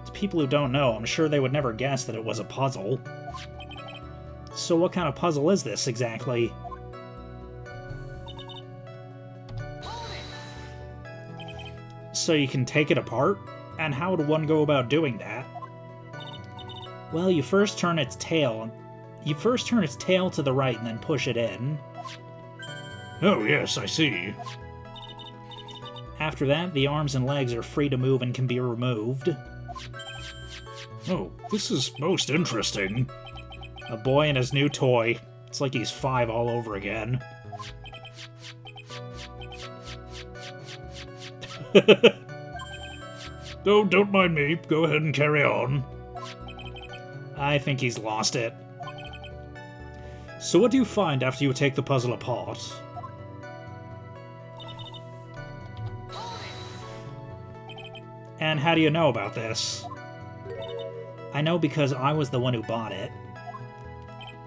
To people who don't know, I'm sure they would never guess that it was a puzzle. So what kind of puzzle is this, exactly? So you can take it apart? And how would one go about doing that? Well, you first turn its tail to the right and then push it in. Oh yes, I see. After that, the arms and legs are free to move and can be removed. Oh, this is most interesting. A boy and his new toy. It's like he's 5 all over again. Oh, don't mind me. Go ahead and carry on. I think he's lost it. So what do you find after you take the puzzle apart? And how do you know about this? I know because I was the one who bought it.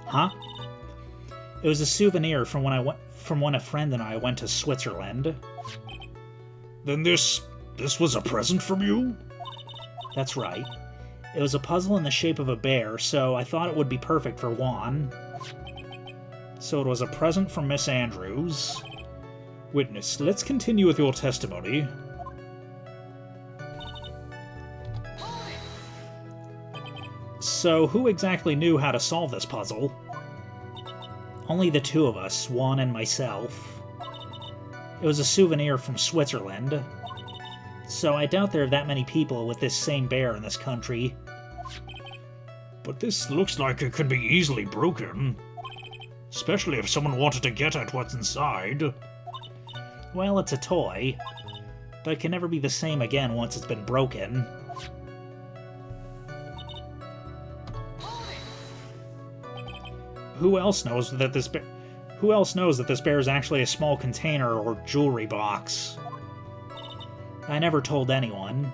Huh? It was a souvenir from when a friend and I went to Switzerland. Then this was a present from you? That's right. It was a puzzle in the shape of a bear, so I thought it would be perfect for Juan. So it was a present from Miss Andrews. Witness, let's continue with your testimony. So who exactly knew how to solve this puzzle? Only the two of us, Juan and myself. It was a souvenir from Switzerland. So I doubt there are that many people with this same bear in this country. But this looks like it could be easily broken. Especially if someone wanted to get at what's inside. Well, it's a toy. But it can never be the same again once it's been broken. Who else knows that this bear is actually a small container or jewelry box? I never told anyone.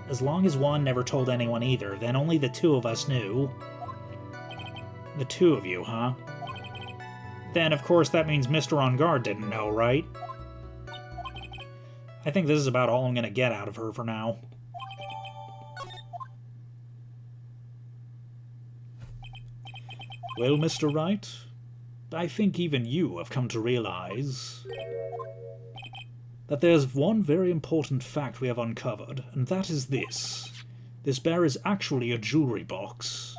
As long as Juan never told anyone either, then only the two of us knew. The two of you, huh? Then, of course, that means Mr. Engarde didn't know, right? I think this is about all I'm gonna get out of her for now. Well, Mr. Wright, I think even you have come to realize that there's one very important fact we have uncovered, and that is this. This bear is actually a jewelry box.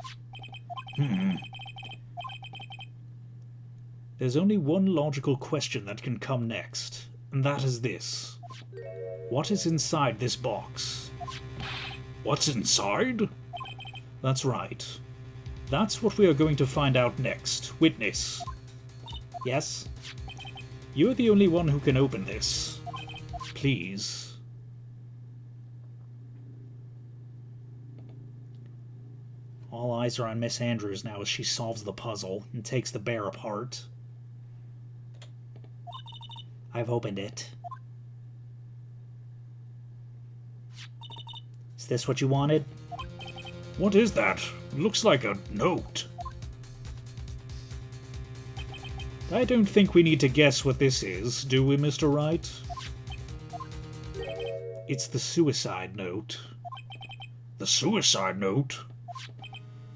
There's only one logical question that can come next, and that is this. What is inside this box? What's inside? That's right. That's what we are going to find out next. Witness. Yes? You are the only one who can open this. Please. All eyes are on Miss Andrews now as she solves the puzzle and takes the bear apart. I've opened it. Is this what you wanted? What is that? It looks like a note. I don't think we need to guess what this is, do we, Mr. Wright? It's the suicide note. The suicide note?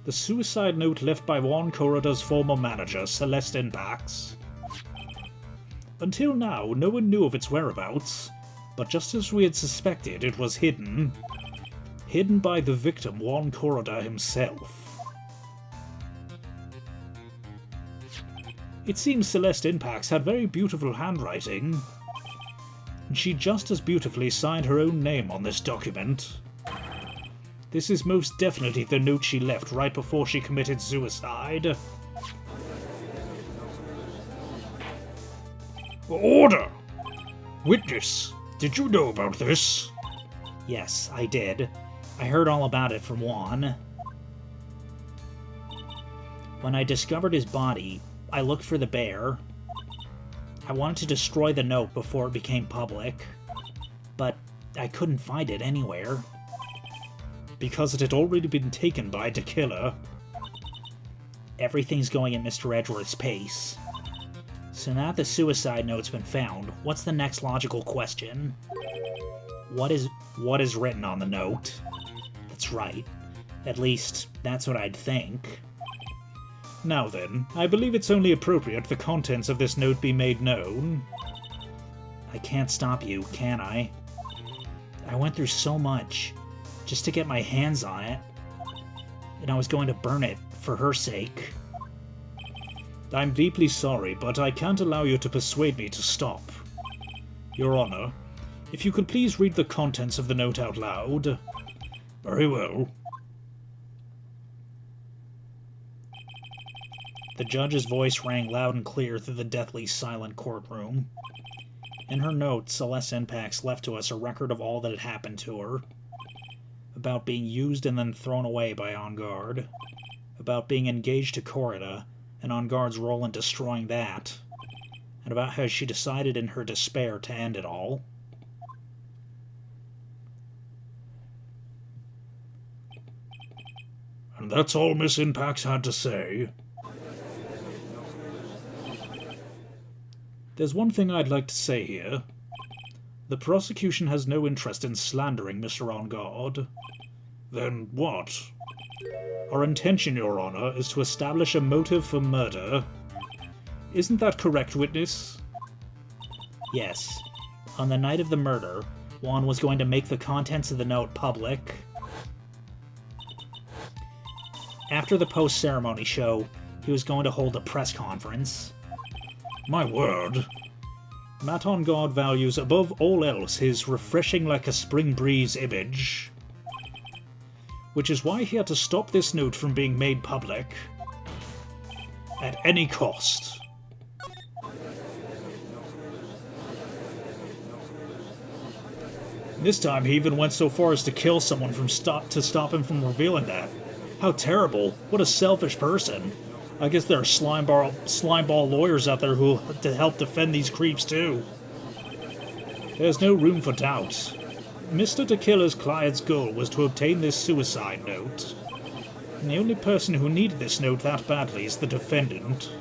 The suicide note left by Juan Corrida's former manager, Celeste Impax. Until now, no one knew of its whereabouts, but just as we had suspected, it was hidden. Hidden by the victim, Juan Corrida himself. It seems Celeste Impax had very beautiful handwriting, and she just as beautifully signed her own name on this document. This is most definitely the note she left right before she committed suicide. Order! Witness, did you know about this? Yes, I did. I heard all about it from Juan. When I discovered his body, I looked for the bear. I wanted to destroy the note before it became public, but I couldn't find it anywhere. Because it had already been taken by the killer. Everything's going at Mr. Edgeworth's pace. So now the suicide note's been found, what's the next logical question? What is written on the note? That's right. At least, that's what I'd think. Now then, I believe it's only appropriate the contents of this note be made known. I can't stop you, can I? I went through so much just to get my hands on it, and I was going to burn it for her sake. I'm deeply sorry, but I can't allow you to persuade me to stop. Your Honor, if you could please read the contents of the note out loud. Very well. The judge's voice rang loud and clear through the deathly silent courtroom. In her note, Celeste Impax left to us a record of all that had happened to her. About being used and then thrown away by Engarde. About being engaged to Corrida, and Engarde's role in destroying that. And about how she decided in her despair to end it all. And that's all Miss Impax had to say. There's one thing I'd like to say here. The prosecution has no interest in slandering Mr. Engarde. Then what? Our intention, Your Honor, is to establish a motive for murder. Isn't that correct, witness? Yes. On the night of the murder, Juan was going to make the contents of the note public. After the post-ceremony show, he was going to hold a press conference. My word. Matt Engarde values above all else his refreshing like a spring breeze image. Which is why he had to stop this note from being made public. At any cost. This time he even went so far as to kill someone to stop him from revealing that. How terrible. What a selfish person. I guess there are slimeball lawyers out there who to help defend these creeps too. There's no room for doubt. Mr. Tequila's client's goal was to obtain this suicide note. And the only person who needed this note that badly is the defendant.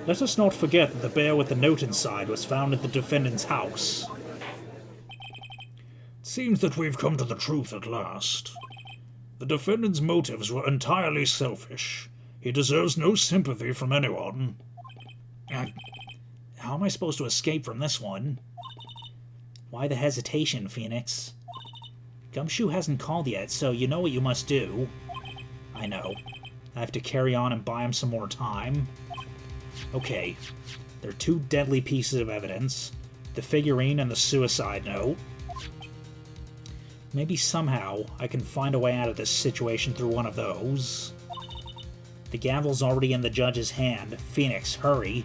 Let us not forget that the bear with the note inside was found at the defendant's house. It seems that we've come to the truth at last. The defendant's motives were entirely selfish. He deserves no sympathy from anyone. How am I supposed to escape from this one? Why the hesitation, Phoenix? Gumshoe hasn't called yet, so you know what you must do. I know. I have to carry on and buy him some more time. Okay. There are two deadly pieces of evidence. The figurine and the suicide note. Maybe somehow I can find a way out of this situation through one of those. The gavel's already in the judge's hand. Phoenix, hurry.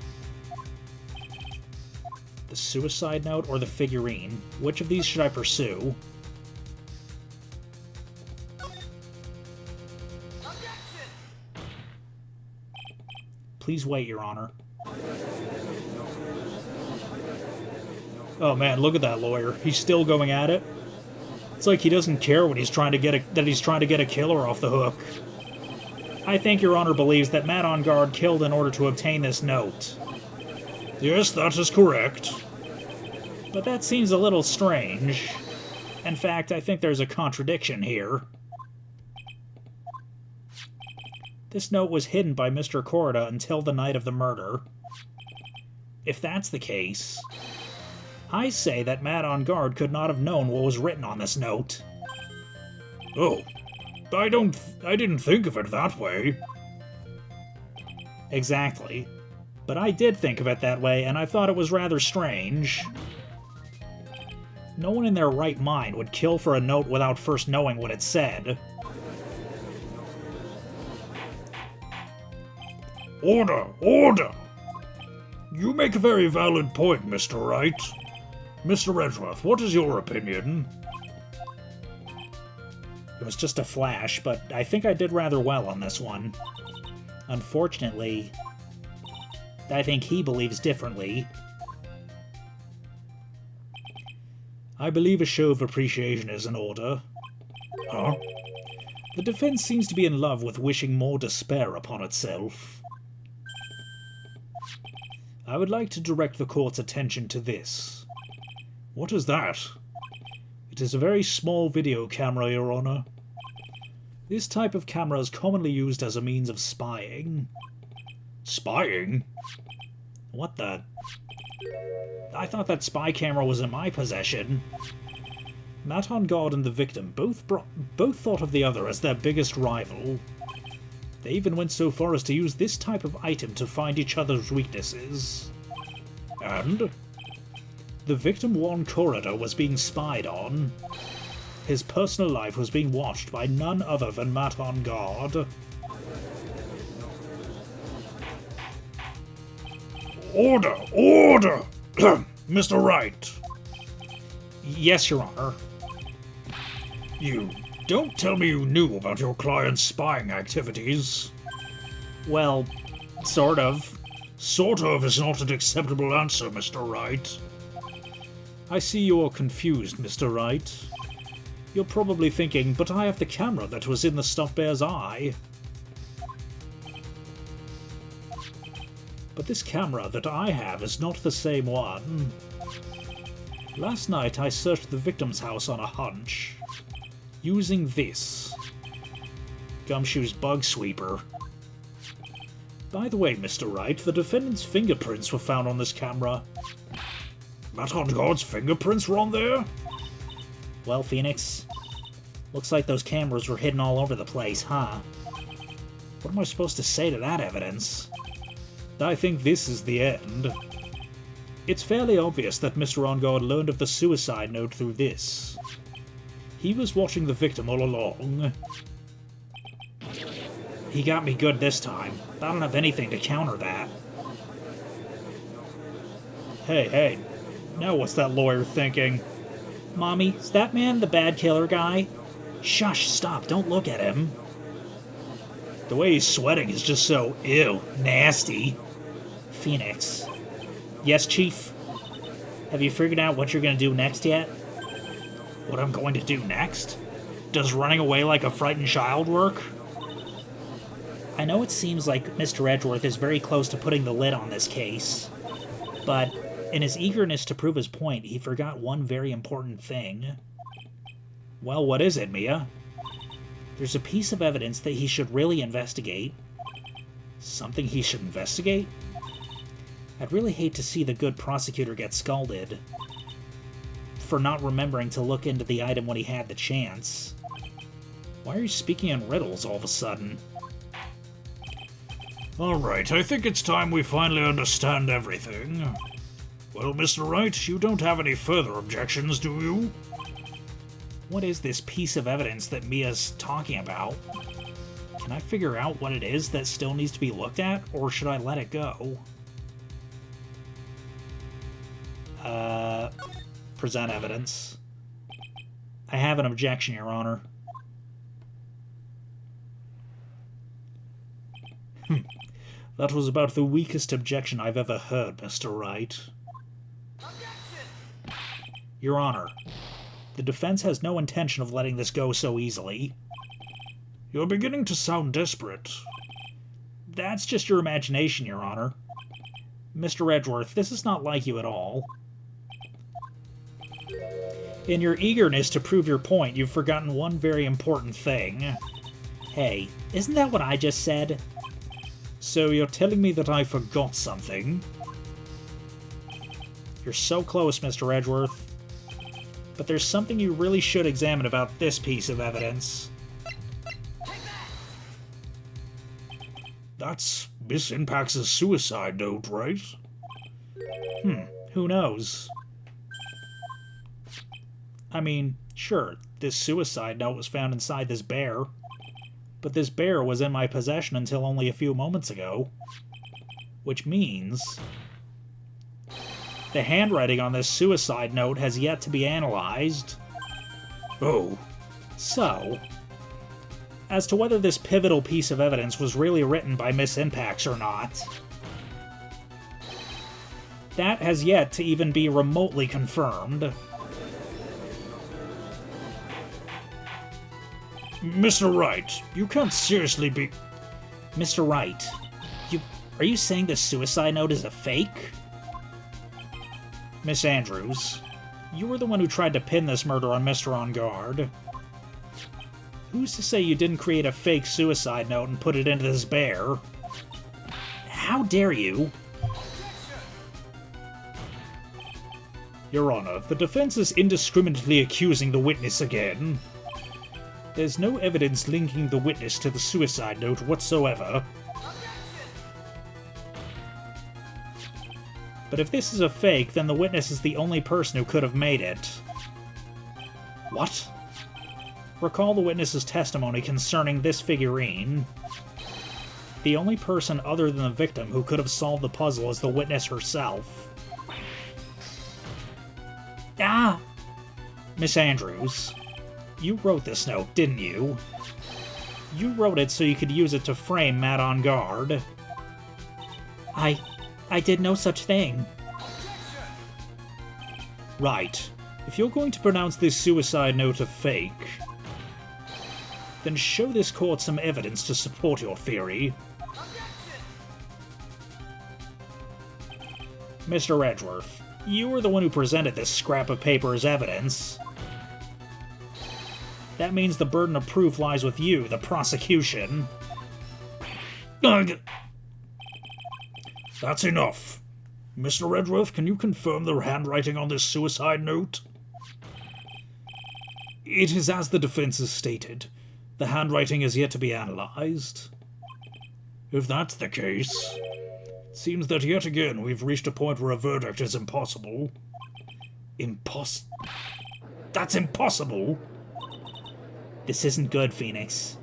The suicide note or the figurine? Which of these should I pursue? Please wait, Your Honor. Oh man, look at that lawyer. He's still going at it. It's like he doesn't care when he's trying to get a killer off the hook. I think Your Honor believes that Matt Engarde killed in order to obtain this note. Yes, that is correct. But that seems a little strange. In fact, I think there's a contradiction here. This note was hidden by Mr. Corrida until the night of the murder. If that's the case, I say that Matt Engarde could not have known what was written on this note. Oh, I didn't think of it that way. Exactly. But I did think of it that way, and I thought it was rather strange. No one in their right mind would kill for a note without first knowing what it said. Order! Order! You make a very valid point, Mr. Wright. Mr. Edgeworth, what is your opinion? It was just a flash, but I think I did rather well on this one. Unfortunately, I think he believes differently. I believe a show of appreciation is in order. Huh? The defense seems to be in love with wishing more despair upon itself. I would like to direct the court's attention to this. What is that? It is a very small video camera, Your Honor. This type of camera is commonly used as a means of spying. Spying? What the? I thought that spy camera was in my possession. Matt Engarde and the victim both thought of the other as their biggest rival. They even went so far as to use this type of item to find each other's weaknesses. And the victim Juan Corrida was being spied on. His personal life was being watched by none other than Matt Engarde. Order! Order! Mr. Wright. Yes, Your Honor. You don't tell me you knew about your client's spying activities. Well, sort of. Sort of is not an acceptable answer, Mr. Wright. I see you are confused, Mr. Wright. You're probably thinking, but I have the camera that was in the stuffed bear's eye. But this camera that I have is not the same one. Last night I searched the victim's house on a hunch, using this. Gumshoe's bug sweeper. By the way, Mr. Wright, the defendant's fingerprints were found on this camera. Matt Engarde's fingerprints were on there? Well, Phoenix, looks like those cameras were hidden all over the place, huh? What am I supposed to say to that evidence? I think this is the end. It's fairly obvious that Mr. Engarde learned of the suicide note through this. He was watching the victim all along. He got me good this time. I don't have anything to counter that. Hey, now what's that lawyer thinking? Mommy, is that man the bad killer guy? Shush, stop, don't look at him. The way he's sweating is just so, ew, nasty. Phoenix. Yes, Chief? Have you figured out what you're gonna do next yet? What I'm going to do next? Does running away like a frightened child work? I know it seems like Mr. Edgeworth is very close to putting the lid on this case, but in his eagerness to prove his point, he forgot one very important thing. Well, what is it, Mia? There's a piece of evidence that he should really investigate. Something he should investigate? I'd really hate to see the good prosecutor get scalded for not remembering to look into the item when he had the chance. Why are you speaking in riddles all of a sudden? Alright, I think it's time we finally understand everything. Well, Mr. Wright, you don't have any further objections, do you? What is this piece of evidence that Mia's talking about? Can I figure out what it is that still needs to be looked at, or should I let it go? Present evidence. I have an objection, Your Honor. That was about the weakest objection I've ever heard, Mr. Wright. Your Honor, the defense has no intention of letting this go so easily. You're beginning to sound desperate. That's just your imagination, Your Honor. Mr. Edgeworth, this is not like you at all. In your eagerness to prove your point, you've forgotten one very important thing. Hey, isn't that what I just said? So you're telling me that I forgot something? You're so close, Mr. Edgeworth. But there's something you really should examine about this piece of evidence. That's Miss Impax's suicide note, right? Who knows? I mean, sure, this suicide note was found inside this bear. But this bear was in my possession until only a few moments ago. Which means the handwriting on this suicide note has yet to be analyzed. Oh. So, as to whether this pivotal piece of evidence was really written by Miss Impax or not, that has yet to even be remotely confirmed. Mr. Wright, you can't seriously be... Mr. Wright, are you saying this suicide note is a fake? Miss Andrews, you were the one who tried to pin this murder on Mr. Engarde. Who's to say you didn't create a fake suicide note and put it into this bear? How dare you? Your Honor, the defense is indiscriminately accusing the witness again. There's no evidence linking the witness to the suicide note whatsoever. But if this is a fake, then the witness is the only person who could have made it. What? Recall the witness's testimony concerning this figurine. The only person other than the victim who could have solved the puzzle is the witness herself. Ah! Miss Andrews, you wrote this note, didn't you? You wrote it so you could use it to frame Matt Engarde. I did no such thing. Right. If you're going to pronounce this suicide note a fake, then show this court some evidence to support your theory. Mr. Edgeworth, you were the one who presented this scrap of paper as evidence. That means the burden of proof lies with you, the prosecution. That's enough. Mr. Redworth, can you confirm the handwriting on this suicide note? It is as the defense has stated. The handwriting is yet to be analyzed. If that's the case, it seems that yet again we've reached a point where a verdict is impossible. That's impossible! This isn't good, Phoenix.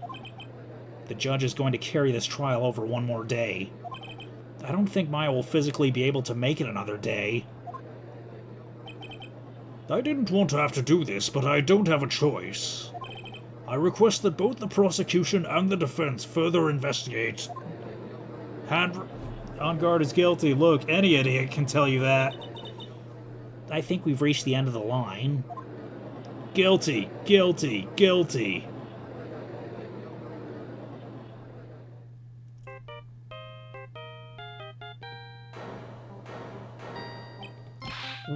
The judge is going to carry this trial over one more day. I don't think Maya will physically be able to make it another day. I didn't want to have to do this, but I don't have a choice. I request that both the prosecution and the defense further investigate. Engarde is guilty. Look, any idiot can tell you that. I think we've reached the end of the line. Guilty, guilty, guilty.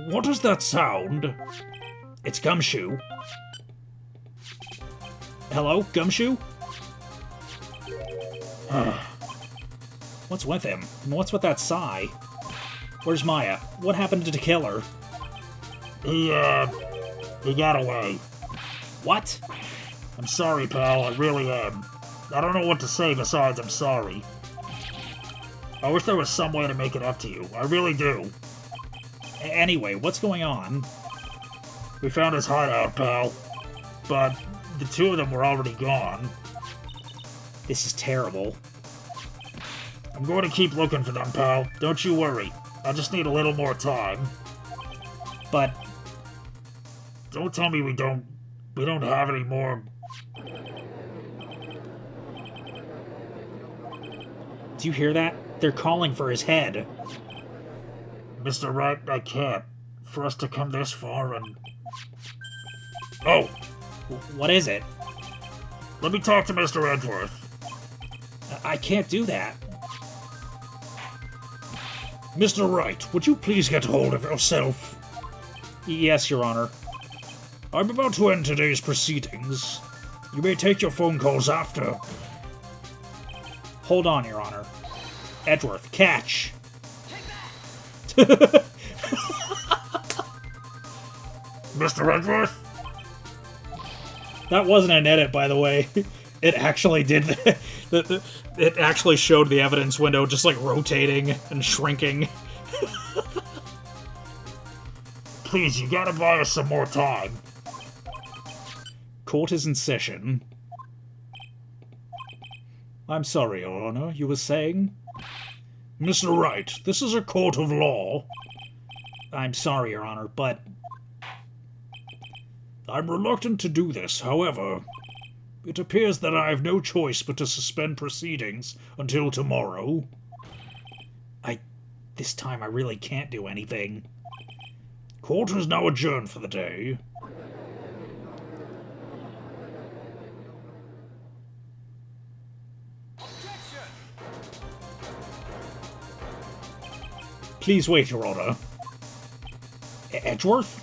What does that sound? It's Gumshoe. Hello, Gumshoe? What's with him? And what's with that sigh? Where's Maya? What happened to kill her? He got away. What? I'm sorry, pal, I really am. I don't know what to say besides I'm sorry. I wish there was some way to make it up to you. I really do. Anyway, what's going on? We found his hideout, pal. But the two of them were already gone. This is terrible. I'm going to keep looking for them, pal. Don't you worry. I just need a little more time. But... Don't tell me we don't have any more... Do you hear that? They're calling for his head. Mr. Wright, I can't. For us to come this far and... Oh! What is it? Let me talk to Mr. Edgeworth. I can't do that. Mr. Wright, would you please get hold of yourself? Yes, Your Honor. I'm about to end today's proceedings. You may take your phone calls after. Hold on, Your Honor. Edgeworth, catch! Mr. Edgeworth? That wasn't an edit, by the way. It actually did that. It actually showed the evidence window just, like, rotating and shrinking. Please, you gotta buy us some more time. Court is in session. I'm sorry, Your Honor, you were saying? Mr. Wright, this is a court of law. I'm sorry, Your Honor, but... I'm reluctant to do this, however... It appears that I have no choice but to suspend proceedings until tomorrow. This time I really can't do anything. Court is now adjourned for the day. Please wait, Your Honor. Edgeworth?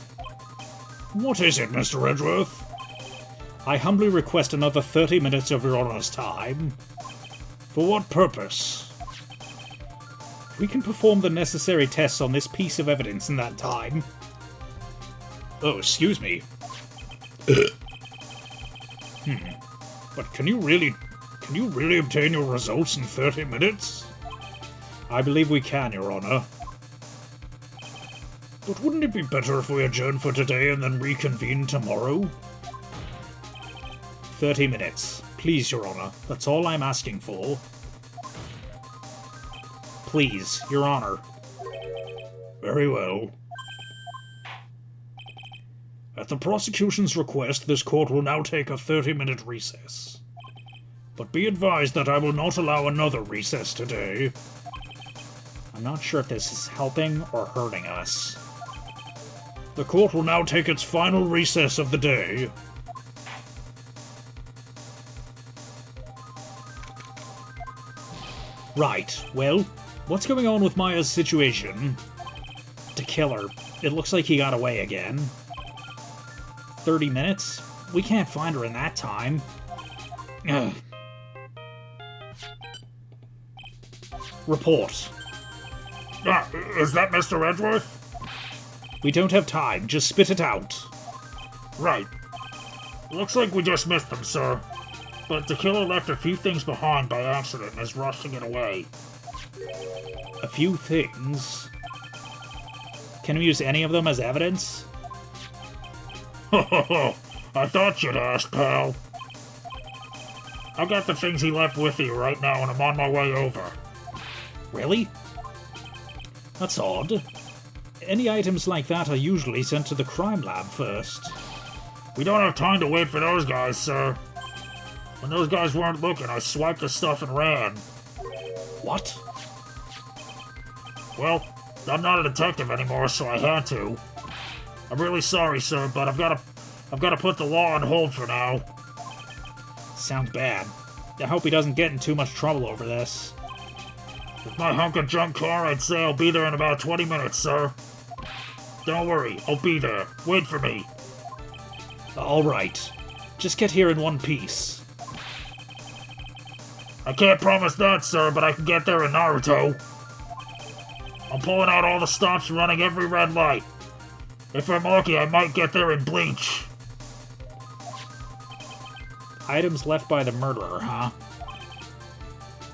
What is it, Mr. Edgeworth? I humbly request another 30 minutes of Your Honor's time. For what purpose? We can perform the necessary tests on this piece of evidence in that time. Oh, excuse me. But can you really obtain your results in 30 minutes? I believe we can, Your Honor. But wouldn't it be better if we adjourn for today and then reconvene tomorrow? 30 minutes. Please, Your Honor. That's all I'm asking for. Please, Your Honor. Very well. At the prosecution's request, this court will now take a 30-minute recess. But be advised that I will not allow another recess today. I'm not sure if this is helping or hurting us. The court will now take its final recess of the day. Right, well, what's going on with Maya's situation? To kill her. It looks like he got away again. 30 minutes? We can't find her in that time. Ugh. Report. Is that Mr. Edgeworth? We don't have time. Just spit it out. Right. Looks like we just missed them, sir. But the killer left a few things behind by accident and is rushing it away. A few things? Can we use any of them as evidence? Ho ho ho! I thought you'd ask, pal. I've got the things he left with you right now and I'm on my way over. Really? That's odd. Any items like that are usually sent to the crime lab first. We don't have time to wait for those guys, sir. When those guys weren't looking, I swiped the stuff and ran. What? Well, I'm not a detective anymore, so I had to. I'm really sorry, sir, but I've got to put the law on hold for now. Sounds bad. I hope he doesn't get in too much trouble over this. With my hunk of junk car, I'd say I'll be there in about 20 minutes, sir. Don't worry, I'll be there. Wait for me. All right. Just get here in one piece. I can't promise that, sir, but I can get there in Naruto. I'm pulling out all the stops and running every red light. If I'm lucky, I might get there in Bleach. Items left by the murderer, huh?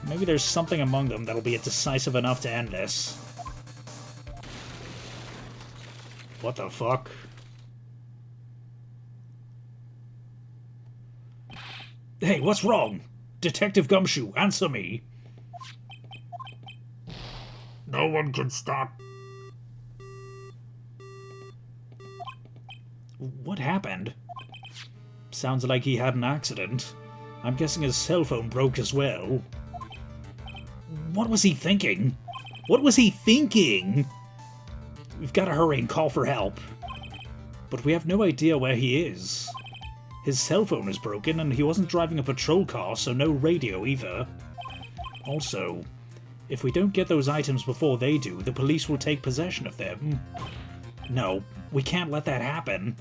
Maybe there's something among them that'll be decisive enough to end this. What the fuck? Hey, what's wrong? Detective Gumshoe, answer me. No one can stop. What happened? Sounds like he had an accident. I'm guessing his cell phone broke as well. What was he thinking? What was he thinking? We've got to hurry and call for help. But we have no idea where he is. His cell phone is broken and he wasn't driving a patrol car, so no radio either. Also, if we don't get those items before they do, the police will take possession of them. No, we can't let that happen.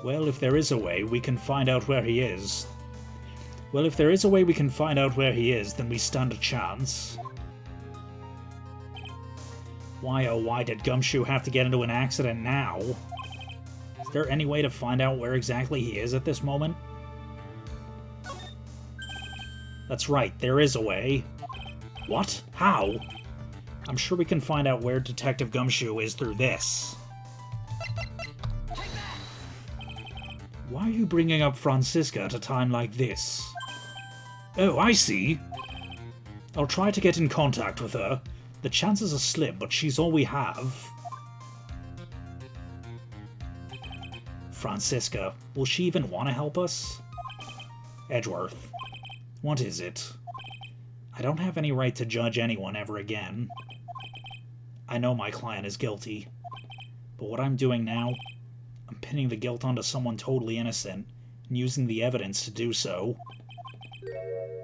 Well, if there is a way, we can find out where he is. Well, if there is a way we can find out where he is, then we stand a chance. Why oh why did Gumshoe have to get into an accident now? Is there any way to find out where exactly he is at this moment? That's right, there is a way. What? How? I'm sure we can find out where Detective Gumshoe is through this. Why are you bringing up Francisca at a time like this? Oh, I see. I'll try to get in contact with her. The chances are slim, but she's all we have. Francisca, will she even want to help us? Edgeworth, what is it? I don't have any right to judge anyone ever again. I know my client is guilty, but what I'm doing now, I'm pinning the guilt onto someone totally innocent and using the evidence to do so.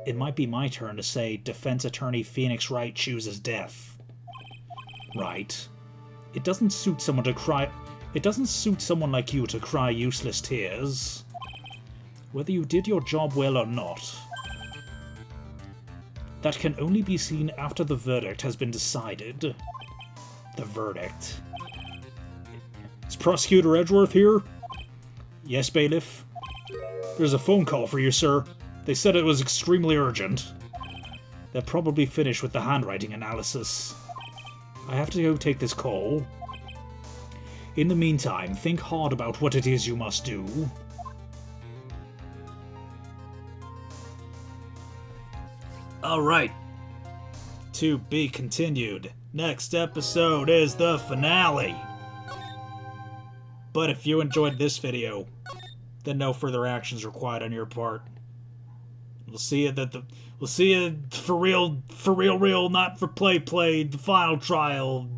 It might be my turn to say defense attorney Phoenix Wright chooses death. Right. It doesn't suit someone to cry. It doesn't suit someone like you to cry useless tears. Whether you did your job well or not. That can only be seen after the verdict has been decided. The verdict. Is Prosecutor Edgeworth here? Yes, bailiff. There's a phone call for you, sir. They said it was extremely urgent. They're probably finished with the handwriting analysis. I have to go take this call. In the meantime, think hard about what it is you must do. Alright. To be continued. Next episode is the finale. But if you enjoyed this video, then no further actions required on your part. We'll see you for real, not for play, the final trial.